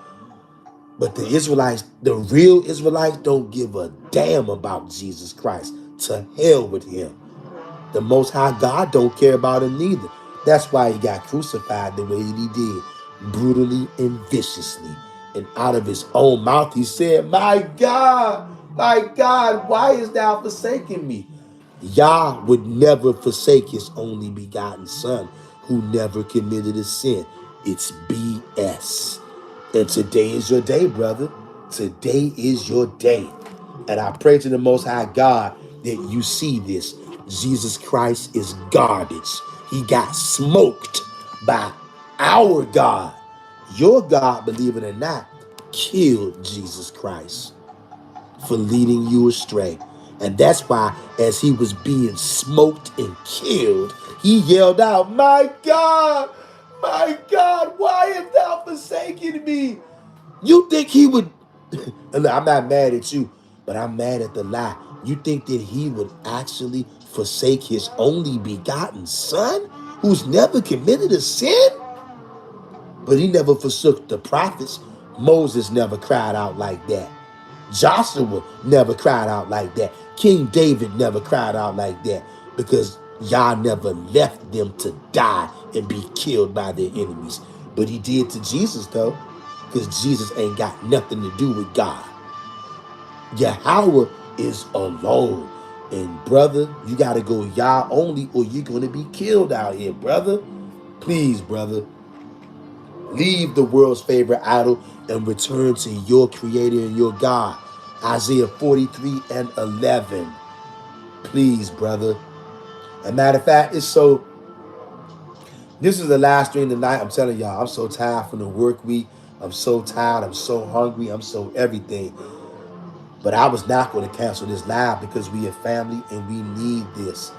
but the Israelites, the real Israelites, don't give a damn about Jesus Christ. To hell with him. The Most High God don't care about him neither. That's why he got crucified the way he did, brutally and viciously. And out of his own mouth he said, my God, why is thou forsaking me? Yah would never forsake his only begotten son, who never committed a sin. It's BS. And today is your day, brother. Today is your day. And I pray to the Most High God that you see this. Jesus Christ is garbage. He got smoked by our God. Your God, believe it or not, killed Jesus Christ for leading you astray. And that's why, as he was being smoked and killed, he yelled out, my God, why hast thou forsaken me? You think he would, and I'm not mad at you, but I'm mad at the lie. You think that he would actually forsake his only begotten son, who's never committed a sin? But he never forsook the prophets. Moses never cried out like that. Joshua never cried out like that. King David never cried out like that, because Yah never left them to die and be killed by their enemies. But he did to Jesus, though, because Jesus ain't got nothing to do with God. YAHAWAH is alone. And brother, you got to go Yah only, or you're going to be killed out here, brother. Please, brother. Leave the world's favorite idol and return to your creator and your God. Isaiah 43:11. Please, brother. As a matter of fact, this is the last stream tonight. I'm telling y'all, I'm so tired from the work week. I'm so tired. I'm so hungry. I'm so everything. But I was not going to cancel this live, because we are family and we need this.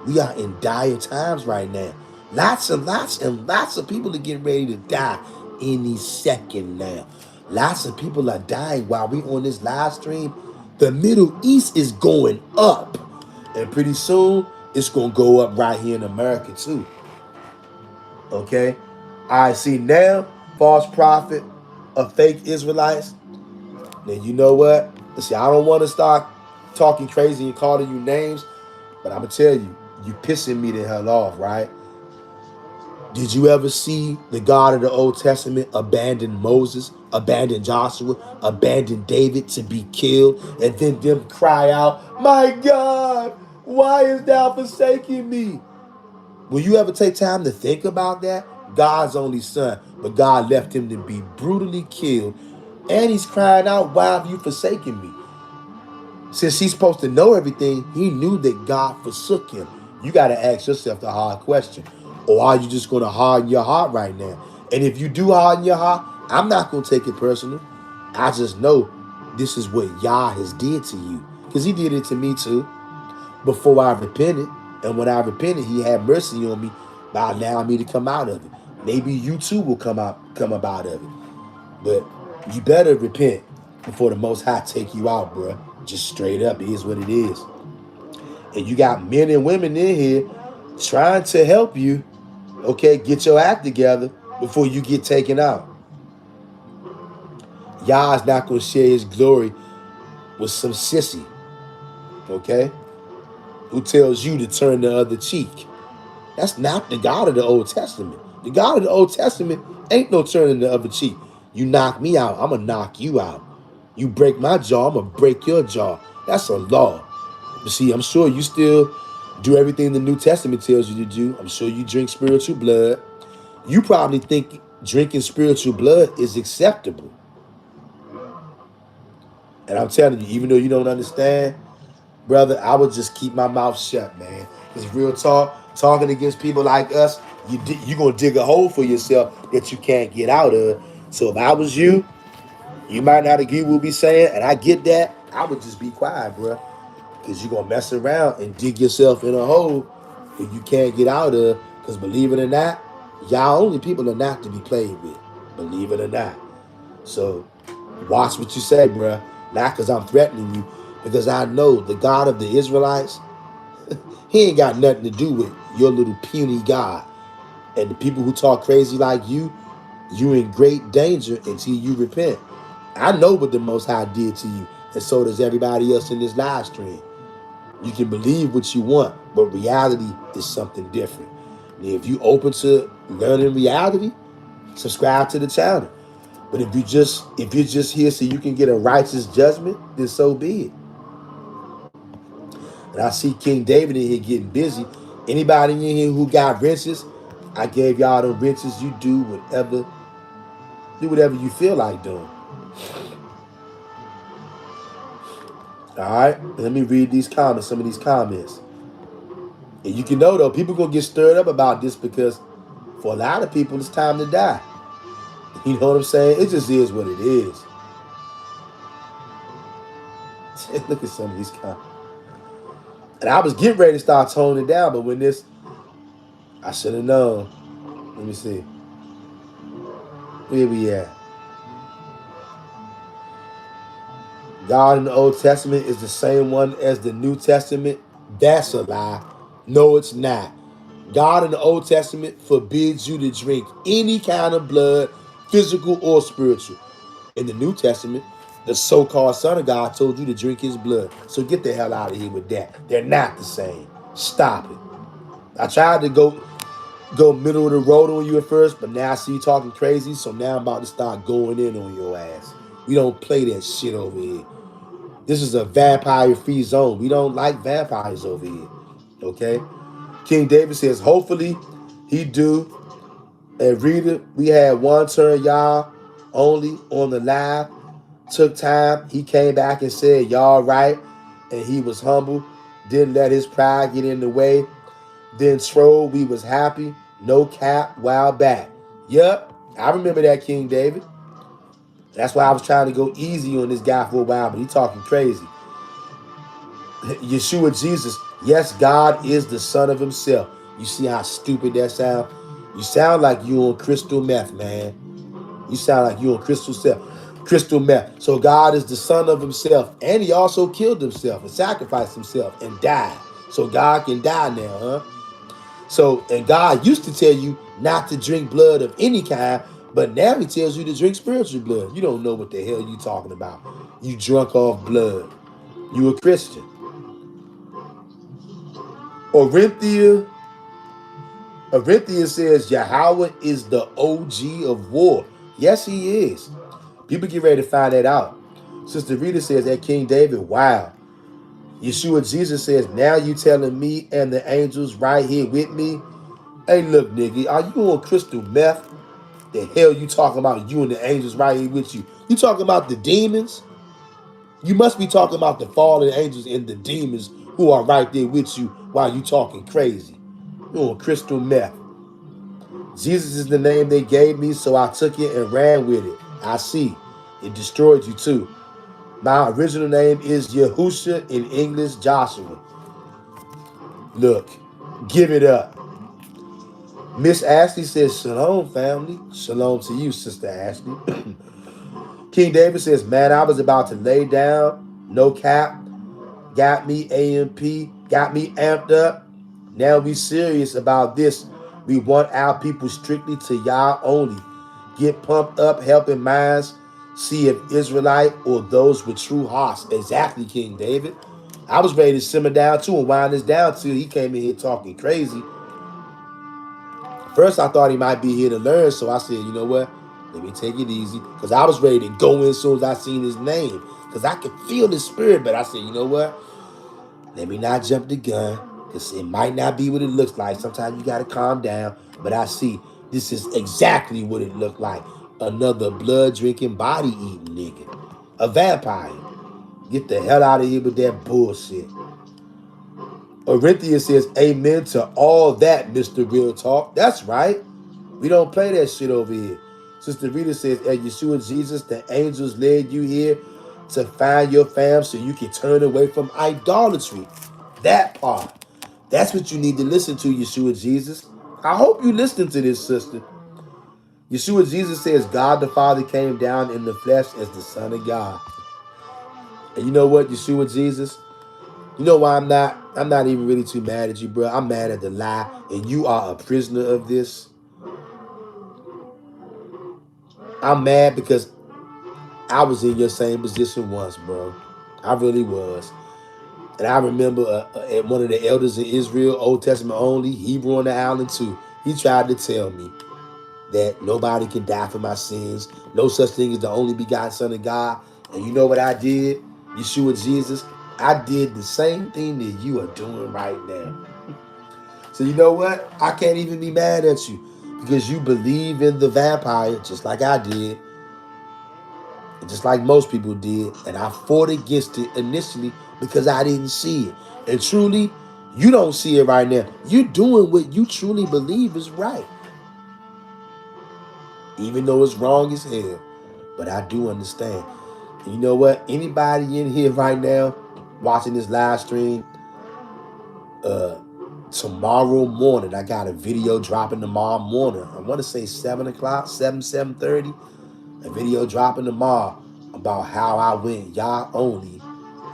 We are in dire times right now. Lots and lots of people are getting ready to die any second now. Lots of people are dying while we on this live stream. The Middle East is going up. And pretty soon, it's going to go up right here in America too. Okay? I see now, false prophet of fake Israelites. Now, you know what? See, I don't want to start talking crazy and calling you names, but I'm going to tell you, you pissing me the hell off, right? Did you ever see the God of the Old Testament abandon Moses, abandon Joshua, abandon David to be killed, and then them cry out, my God, why is thou forsaking me? Will you ever take time to think about that? God's only son, but God left him to be brutally killed, and he's crying out, why have you forsaken me? Since he's supposed to know everything, he knew that God forsook him. You got to ask yourself the hard question. Or are you just going to harden your heart right now? And if you do harden your heart, I'm not going to take it personal. I just know this is what Yah has did to you. Because he did it to me too. Before I repented. And when I repented, he had mercy on me by allowing me to come out of it. Maybe you too will come up out of it. But you better repent before the Most High take you out, bro. Just straight up, it is what it is. And you got men and women in here trying to help you, okay, get your act together before you get taken out. Yah is not going to share his glory with some sissy, okay, who tells you to turn the other cheek. That's not the God of the Old Testament. The God of the Old Testament ain't no turning the other cheek. You knock me out, I'm going to knock you out. You break my jaw, I'm going to break your jaw. That's a law. But see, I'm sure you still do everything the New Testament tells you to do. I'm sure you drink spiritual blood. You probably think drinking spiritual blood is acceptable. And I'm telling you, even though you don't understand, brother, I would just keep my mouth shut, man. Because real talk, talking against people like us, you gonna dig a hole for yourself that you can't get out of. So if I was you, you might not agree with what we saying, and I get that. I would just be quiet, bro, because you're gonna mess around and dig yourself in a hole that you can't get out of. Because believe it or not, y'all only people are not to be played with. Believe it or not. So watch what you say, bro. Not because I'm threatening you, because I know the God of the Israelites, he ain't got nothing to do with your little puny God. And the people who talk crazy like you in great danger until you repent. I know what the Most High did to you, and so does everybody else in this live stream. You can believe what you want, but reality is something different. And if you open to learning reality, subscribe to the channel. But if you're just here so you can get a righteous judgment, then so be it. And I see King David in here getting busy. Anybody in here who got wrenches, I gave y'all the wrenches. You do whatever you feel like doing. All right, let me read these comments. Some of these comments, and you can know though, people gonna get stirred up about this because for a lot of people, it's time to die. You know what I'm saying? It just is what it is. Look at some of these comments. And I was getting ready to start toning it down, but when this, I should have known. Let me see. Where we at? God in the Old Testament is the same one as the New Testament. That's a lie. No, it's not. God in the Old Testament forbids you to drink any kind of blood, physical or spiritual. In the New Testament, the so-called Son of God told you to drink his blood. So get the hell out of here with that. They're not the same. Stop it. I tried to go middle of the road on you at first, but now I see you talking crazy, so now I'm about to start going in on your ass. We don't play that shit over here. This is a vampire-free zone. We don't like vampires over here. Okay? King David says, hopefully he do. And Rita, we had one turn y'all only on the live. Took time. He came back and said, y'all right. And he was humble. Didn't let his pride get in the way. Then troll, we was happy. No cap, while back. Yep, I remember that, King David. That's why I was trying to go easy on this guy for a while, but he talking crazy. Yeshua Jesus, yes, God is the Son of himself. You see how stupid that sound? You sound like you on crystal meth, man. You sound like you on crystal meth. So God is the Son of himself, and he also killed himself and sacrificed himself and died. So God can die now, huh? So, and God used to tell you not to drink blood of any kind, but now he tells you to drink spiritual blood. You don't know what the hell you talking about. You drunk off blood. You a Christian. Orinthia says Yahweh is the OG of war. Yes, he is. People get ready to find that out. Sister Rita says that King David, wow. Yeshua Jesus says, now you telling me and the angels right here with me? Hey, look, nigga, are you on crystal meth? The hell you talking about, you and the angels right here with you? You talking about the demons? You must be talking about the fallen angels and the demons who are right there with you while you talking crazy. You on crystal meth. Jesus is the name they gave me, so I took it and ran with it. I see. It destroyed you too. My original name is Yahusha, in English, Joshua. Look, give it up. Miss Ashley says, shalom, family. Shalom to you, Sister Ashley. King David says, man, I was about to lay down. No cap. Got me AMP. Got me amped up. Now we serious about this. We want our people strictly to YAH only. Get pumped up, helping minds. See if Israelite or those with true hearts. Exactly, King David. I was ready to simmer down too and wind this down till he came in here talking crazy. First, I thought he might be here to learn, so I said, you know what? Let me take it easy. Because I was ready to go in as soon as I seen his name. Because I could feel the spirit, but I said, you know what? Let me not jump the gun. Because it might not be what it looks like. Sometimes you got to calm down. But I see this is exactly what it looked like. Another blood-drinking, body-eating nigga. A vampire. Get the hell out of here with that bullshit. Orinthia says, amen to all that, Mr. Real Talk. That's right. We don't play that shit over here. Sister Rita says, at Yeshua Jesus, the angels led you here to find your fam so you can turn away from idolatry. That part. That's what you need to listen to, Yeshua Jesus. I hope you listen to this, sister. Yeshua Jesus says, God the Father came down in the flesh as the Son of God. And you know what, Yeshua Jesus? You know why I'm not even really too mad at you, bro. I'm mad at the lie, and you are a prisoner of this. I'm mad because I was in your same position once, bro. I really was. And I remember one of the elders in Israel, Old Testament only, Hebrew on the island too. He tried to tell me that nobody can die for my sins. No such thing as the only begotten Son of God. And you know what I did? Yeshua Jesus, I did the same thing that you are doing right now. So you know what? I can't even be mad at you because you believe in the vampire just like I did. Just like most people did, and I fought against it initially because I didn't see it. And truly, you don't see it right now. You're doing what you truly believe is right, even though it's wrong as hell. But I do understand. And you know what? Anybody in here right now watching this live stream, tomorrow morning, I got a video dropping tomorrow morning. I want to say 7 o'clock, 7:30. A video dropping tomorrow about how I went YAH only,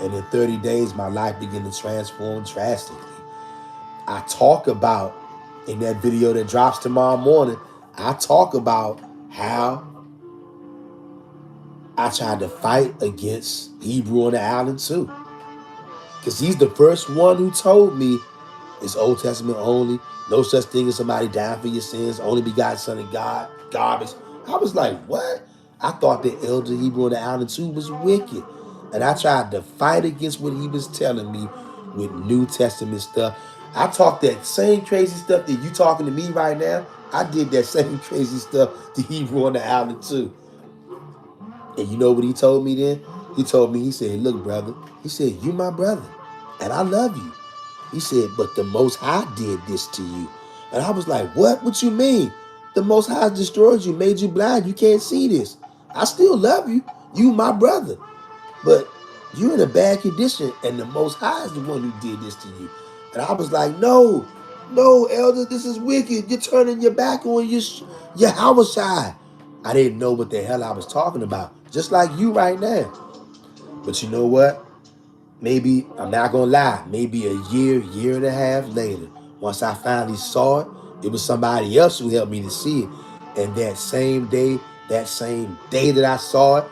and in 30 days my life began to transform drastically. I talk about, in that video that drops tomorrow morning, I talk about how I tried to fight against Hebrew on the island too. Because he's the first one who told me it's Old Testament only. No such thing as somebody dying for your sins. Only begotten Son of God. Garbage. I was like, what? I thought the elder Hebrew on the island too was wicked. And I tried to fight against what he was telling me with New Testament stuff. I talked that same crazy stuff that you talking to me right now. I did that same crazy stuff to Hebrew on the island too. And you know what he told me then? He told me, he said, look, brother. He said, you my brother. And I love you. He said, but the Most High did this to you. And I was like, what? What you mean? The Most High destroyed you, made you blind. You can't see this. I still love you. You my brother. But you're in a bad condition, and the Most High is the one who did this to you. And I was like, no, no, elder, this is wicked. You're turning your back on your Yahawaah. I didn't know what the hell I was talking about, just like you right now. But you know what? Maybe, I'm not going to lie, maybe a year and a half later, once I finally saw it, it was somebody else who helped me to see it. And that same day that I saw it,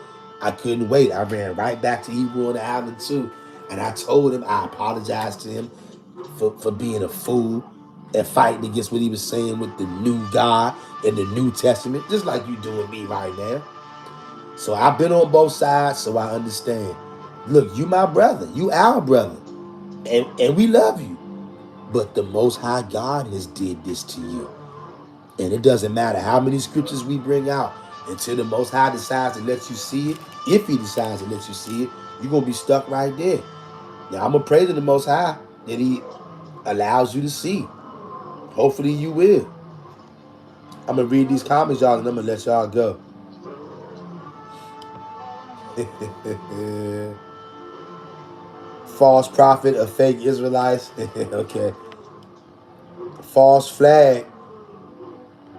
I couldn't wait. I ran right back to Hebrew on the island too. And I told him, I apologized to him for being a fool and fighting against what he was saying with the new God in the New Testament, just like you doing me right now. So I've been on both sides, so I understand. Look, you my brother. You our brother. And we love you. But the Most High God has did this to you. And it doesn't matter how many scriptures we bring out, until the Most High decides to let you see it. If he decides to let you see it, you're going to be stuck right there. Now, I'm going to pray to the Most High that he allows you to see. Hopefully you will. I'm going to read these comments, y'all, and I'm going to let y'all go. False prophet of fake Israelites. Okay. False flag.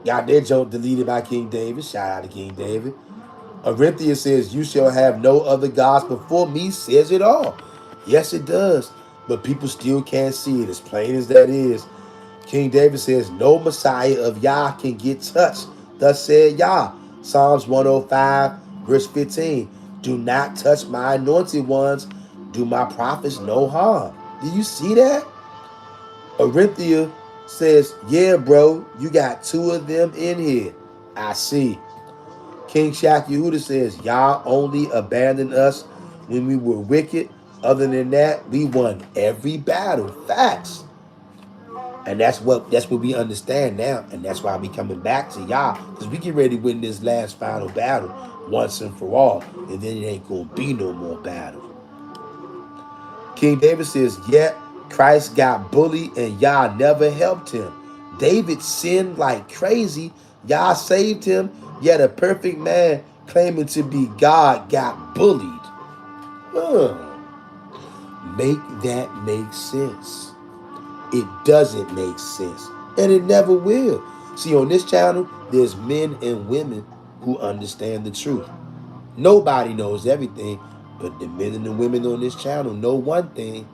Got their joke deleted by King David. Shout out to King David. Orinthia says, you shall have no other gods before me, says it all. Yes, it does. But people still can't see it, as plain as that is. King David says, no Messiah of Yah can get touched. Thus said Yah. Psalms 105, verse 15. Do not touch my anointed ones. Do my prophets no harm. Do you see that? Orinthia says, yeah, bro, you got two of them in here. I see. King Shaq Yehuda says, Yah only abandoned us when we were wicked. Other than that, we won every battle. Facts. And that's what we understand now. And that's why we coming back to Yah. Because we get ready to win this last final battle once and for all. And then it ain't going to be no more battle. King David says, yeah, Christ got bullied and Yah never helped him. David sinned like crazy. Yah saved him. Yet a perfect man claiming to be God got bullied. Huh. Make that make sense. It doesn't make sense. And it never will. See, on this channel, there's men and women who understand the truth. Nobody knows everything, but the men and the women on this channel know one thing: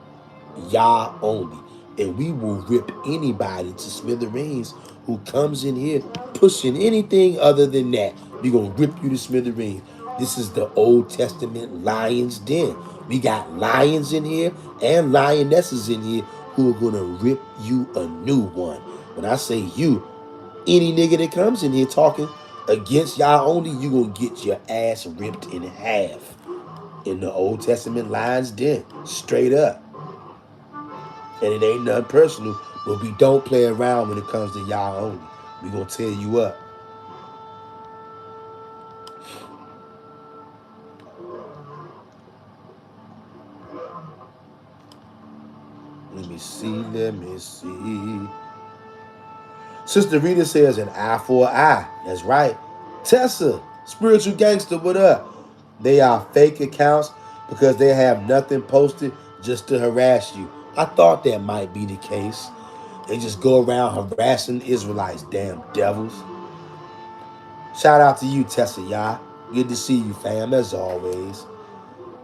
YAH only. And we will rip anybody to smithereens who comes in here pushing anything other than that. We're going to rip you to smithereens. This is the Old Testament lion's den. We got lions in here and lionesses in here who are going to rip you a new one. When I say you, any nigga that comes in here talking against YAH only, you going to get your ass ripped in half in the Old Testament lion's den. Straight up. And it ain't nothing personal, but we don't play around when it comes to YAH only. We gonna tear you up. Let me see. Sister Rita says an eye for an eye. That's right. Tessa, spiritual gangster, what up? They are fake accounts because they have nothing posted just to harass you. I thought that might be the case. They just go around harassing Israelites, damn devils. Shout out to you, Tessa, Yah. Good to see you, fam, as always.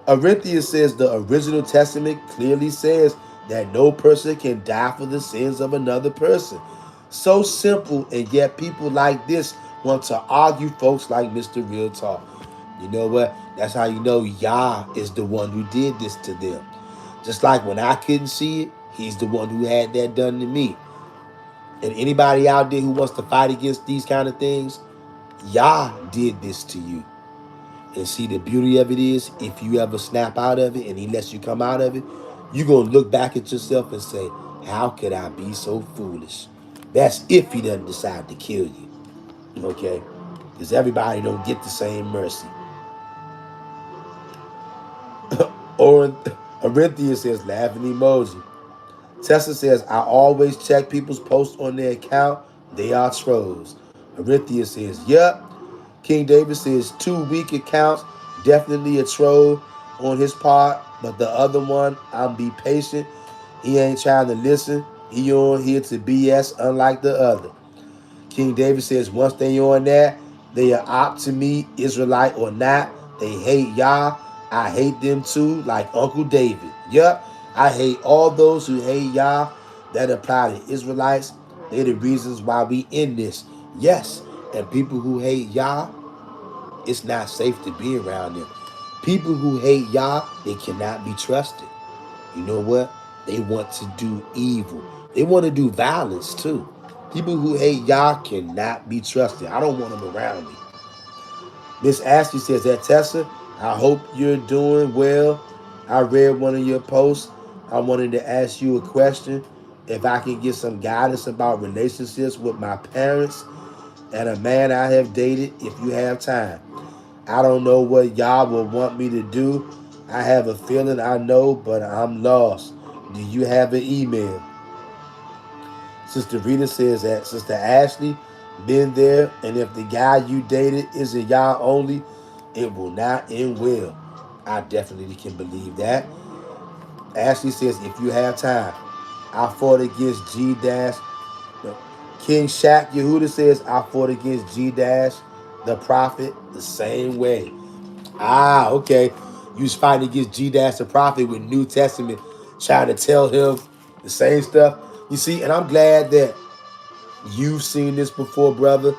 Arinthius says the original testament clearly says that no person can die for the sins of another person. So simple, and yet people like this want to argue folks like Mr. Real Talk. You know what? That's how you know Yah is the one who did this to them. Just like when I couldn't see it, he's the one who had that done to me. And anybody out there who wants to fight against these kind of things, Yah did this to you. And see, the beauty of it is, if you ever snap out of it and he lets you come out of it, you're going to look back at yourself and say, how could I be so foolish? That's if he doesn't decide to kill you. Okay? Because everybody don't get the same mercy. Or Arinthia says, laughing emoji. Tessa says, I always check people's posts on their account. They are trolls. Arinthia says, yep. King David says 2 weak accounts, definitely a troll on his part, but the other one, I'm be patient. He ain't trying to listen. He on here to BS, unlike the other. King David says once they on that, they are opt to me, Israelite or not. They hate Yah. I hate them too, like Uncle David. Yup, I hate all those who hate Yah. That apply to Israelites. They're the reasons why we in this. Yes, and people who hate Yah, it's not safe to be around them. People who hate Yah, they cannot be trusted. You know what? They want to do evil. They want to do violence too. People who hate Yah cannot be trusted. I don't want them around me. Miss Ashley says that, Tessa, I hope you're doing well. I read one of your posts. I wanted to ask you a question. If I can get some guidance about relationships with my parents and a man I have dated, if you have time. I don't know what Yah will want me to do. I have a feeling I know, but I'm lost. Do you have an email? Sister Rita says that Sister Ashley been there, and if the guy you dated is a YAH only, it will not end well. I definitely can believe that. Ashley says, if you have time, I fought against G Dash. No. King Shaq Yehuda says, I fought against G Dash, the prophet, the same way. Ah, okay. You was fighting against G Dash, the prophet, with New Testament, trying to tell him the same stuff. You see, and I'm glad that you've seen this before, brother.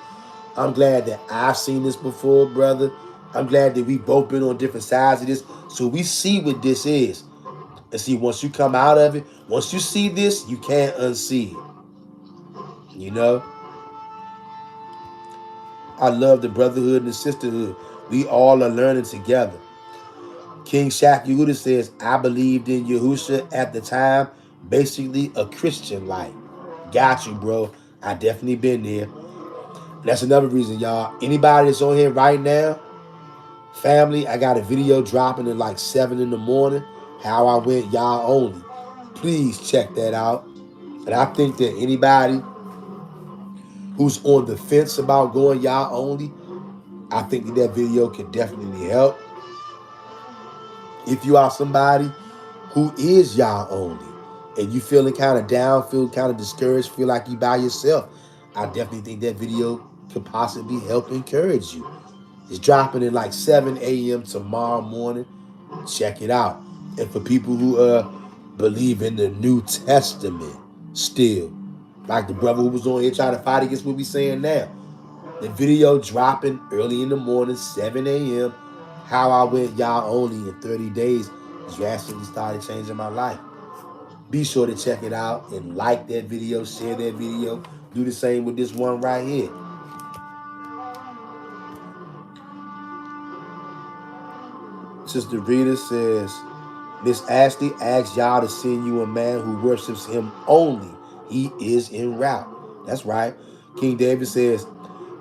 I'm glad that I've seen this before, brother. I'm glad that we've both been on different sides of this. So we see what this is. And see, once you come out of it, once you see this, you can't unsee it. You know? I love the brotherhood and the sisterhood. We all are learning together. King Shaq Yehuda says, I believed in Yahusha at the time, basically a Christian like. Got you, bro. I definitely been there. That's another reason, y'all. Anybody that's on here right now, family, I got a video dropping at like 7 in the morning. How I went YAH only. Please check that out. And I think that anybody who's on the fence about going YAH only, I think that video can definitely help. If you are somebody who is YAH only and you feeling kind of down, feel kind of discouraged, feel like you by yourself, I definitely think that video could possibly help encourage you. It's dropping in like 7 a.m. tomorrow morning. Check it out. And for people who believe in the New Testament still, like the brother who was on here trying to fight against what we saying now, the video dropping early in the morning, 7 a.m. How I went YAH only in 30 days drastically started changing my life. Be sure to check it out and like that video, share that video. Do the same with this one right here. Sister Rita says, Miss Ashley asks y'all to send you a man who worships him only. He is en route. That's right. King David says,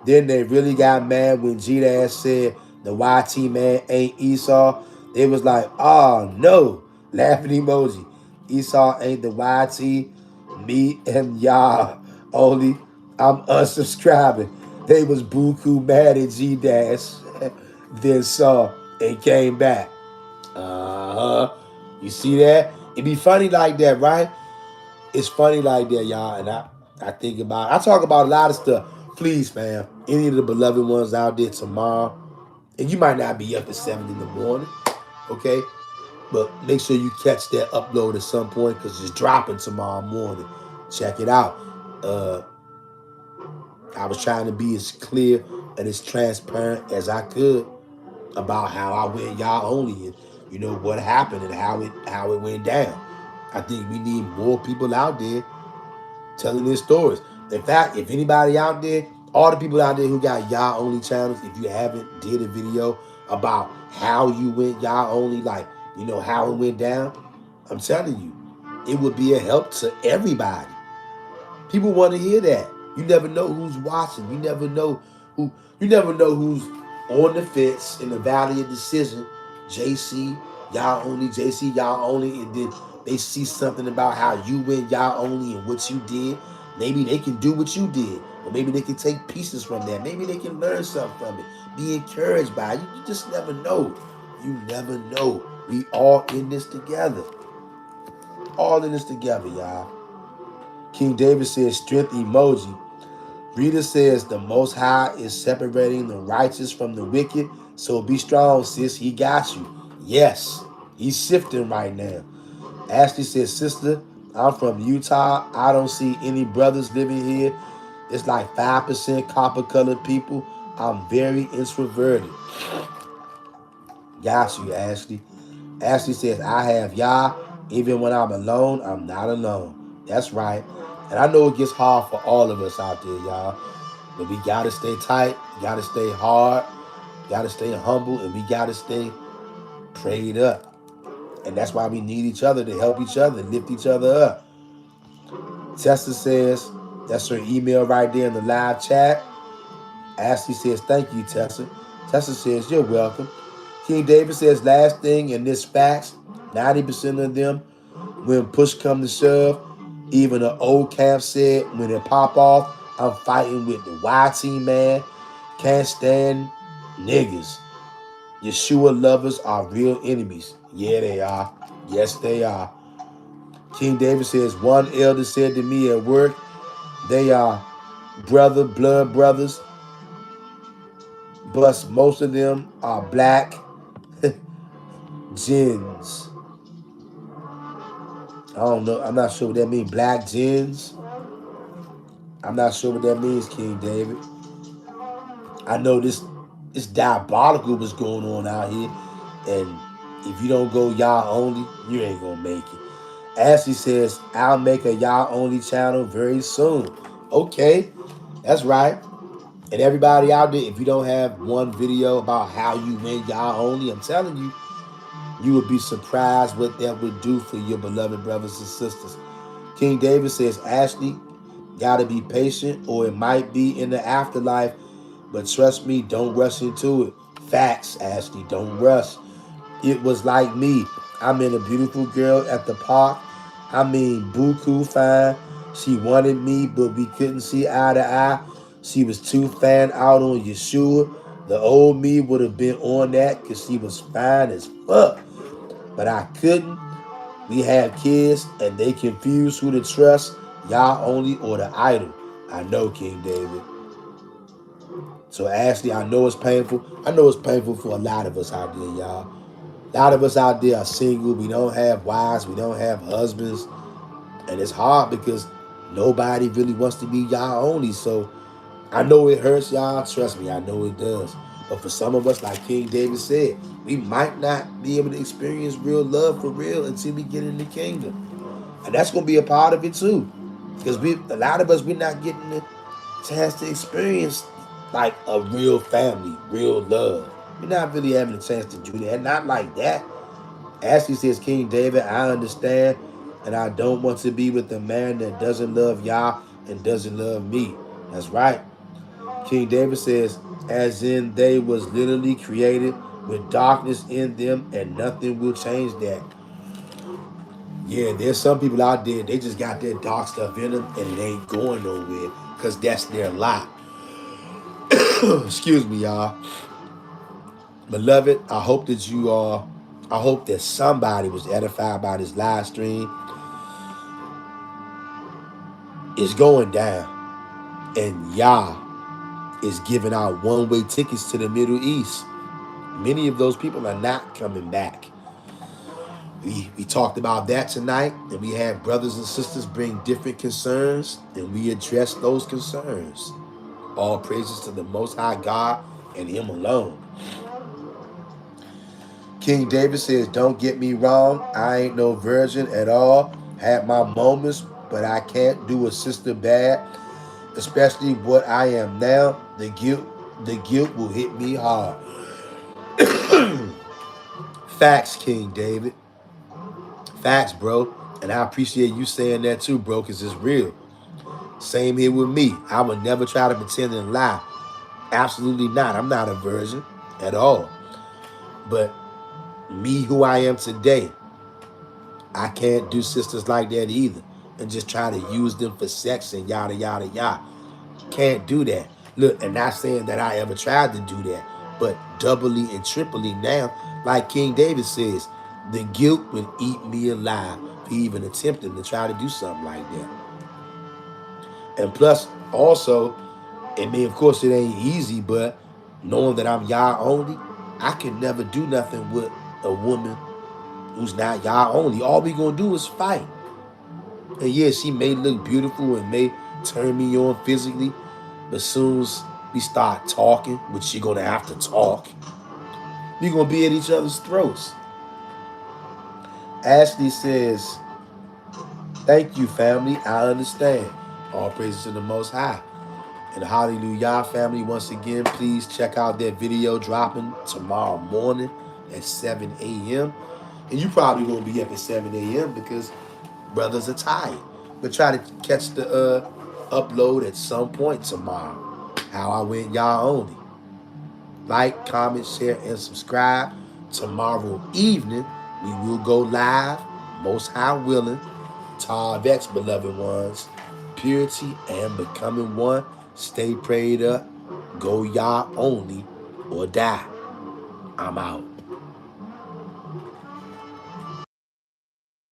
then they really got mad when G-Dash said the YT man ain't Esau. They was like, oh no. Laughing emoji. Esau ain't the YT. Me and YAH only. I'm unsubscribing. They was buku mad at G-Dash. Then saw and came back. Uh-huh. You see that? It be funny like that, right? It's funny like that, y'all. And I think about it. I talk about a lot of stuff. Please, fam, any of the beloved ones out there tomorrow, and you might not be up at 7 in the morning, okay? But make sure you catch that upload at some point because it's dropping tomorrow morning. Check it out. I was trying to be as clear and as transparent as I could about how I went YAH only and you know what happened and how it went down. I think we need more people out there telling their stories. In fact, if anybody out there, all the people out there who got YAH only channels, if you haven't did a video about how you went YAH only, like you know how it went down, I'm telling you, it would be a help to everybody. People want to hear that. You never know who's watching. You never know who. You never know who's on the fence in the valley of decision. JC, y'all only. JC, y'all only. And then they see something about how you went y'all only and what you did. Maybe they can do what you did, or maybe they can take pieces from that. Maybe they can learn something from it. Be encouraged by it. You just never know. You never know. We all in this together. All in this together, y'all. King David says, strength emoji. Rita says, the Most High is separating the righteous from the wicked. So be strong, sis. He got you. Yes, he's sifting right now. Ashley says, sister, I'm from Utah. I don't see any brothers living here. It's like 5% copper-colored people. I'm very introverted. Got you, Ashley. Ashley says, I have YAH. Even when I'm alone, I'm not alone. That's right. And I know it gets hard for all of us out there, y'all. But we got to stay tight. We got to stay hard. We got to stay humble. And we got to stay prayed up. And that's why we need each other to help each other, lift each other up. Tessa says, that's her email right there in the live chat. Ashley says, thank you, Tessa. Tessa says, you're welcome. King David says, last thing, and this facts, 90% of them, when push come to shove, even the old camp said, when it pop off, I'm fighting with the YT man. Can't stand niggas. Yeshua lovers are real enemies. Yeah, they are. Yes, they are. King David says, one elder said to me at work, they are blood brothers, but most of them are black Jins. I don't know. I'm not sure what that means. Black Jins. I'm not sure what that means, King David. I know this diabolical what's going on out here. And if you don't go YAH only, you ain't going to make it. Ashley says, I'll make a YAH only channel very soon. Okay, that's right. And everybody out there, if you don't have one video about how you went YAH only, I'm telling you, you would be surprised what that would do for your beloved brothers and sisters. King David says, Ashley, gotta be patient or it might be in the afterlife. But trust me, don't rush into it. Facts, Ashley, don't rush. It was like me. I met a beautiful girl at the park. I mean, buku fine. She wanted me, but we couldn't see eye to eye. She was too fan out on Yeshua. The old me would have been on that because she was fine as fuck. But I couldn't. We have kids and they confuse who to trust, Yah only or the idol. I know, King David. So Ashley, I know it's painful. I know it's painful for a lot of us out there, y'all. A lot of us out there are single. We don't have wives. We don't have husbands. And it's hard because nobody really wants to be Yah only. So I know it hurts, y'all. Trust me, I know it does. But for some of us, like King David said, we might not be able to experience real love for real until we get in the kingdom. And that's going to be a part of it too. Because a lot of us, we're not getting the chance to experience like a real family, real love. We're not really having a chance to do that. Not like that. Ashley says, King David, I understand, and I don't want to be with a man that doesn't love Yah and doesn't love me. That's right. King David says, as in they was literally created with darkness in them, and nothing will change that. Yeah, there's some people out there, they just got that dark stuff in them, and it ain't going nowhere, because that's their lot. Excuse me, y'all. Beloved, I hope that you are, I hope that somebody was edified by this live stream. It's going down. And Yah is giving out one-way tickets to the Middle East. Many of those people are not coming back. We talked about that tonight, and we had brothers and sisters bring different concerns, and we addressed those concerns. All praises to the Most High God and Him alone. King David says, don't get me wrong, I ain't no virgin at all. Had my moments, but I can't do a sister bad, especially what I am now. The guilt will hit me hard. Facts, King David. Facts, bro. And I appreciate you saying that too, bro, because it's real. Same here with me. I would never try to pretend and lie. Absolutely not. I'm not a virgin at all. But me, who I am today, I can't do sisters like that either. And just try to use them for sex and yada, yada, yada. Can't do that. Look, and not saying that I ever tried to do that, but doubly and triply now, like King David says, the guilt would eat me alive for even attempting to try to do something like that. And plus, also, I mean, of course, it ain't easy, but knowing that I'm Yah only, I can never do nothing with a woman who's not Yah only. All we gonna do is fight. And yeah, she may look beautiful and may turn me on physically, but as soon as we start talking, which she gonna have to talk, we gonna be at each other's throats. Ashley says, thank you, family. I understand. All praises to the Most High. And hallelujah, family. Once again, please check out that video dropping tomorrow morning at 7 a.m. And you probably won't be up at 7 a.m. because brothers are tired. But try to catch the upload at some point tomorrow. How I went Yah only. Like, comment, share, and subscribe. Tomorrow evening, we will go live, Most High willing. Vex, beloved ones. Purity and becoming one. Stay prayed up. Go Yah only or die. I'm out.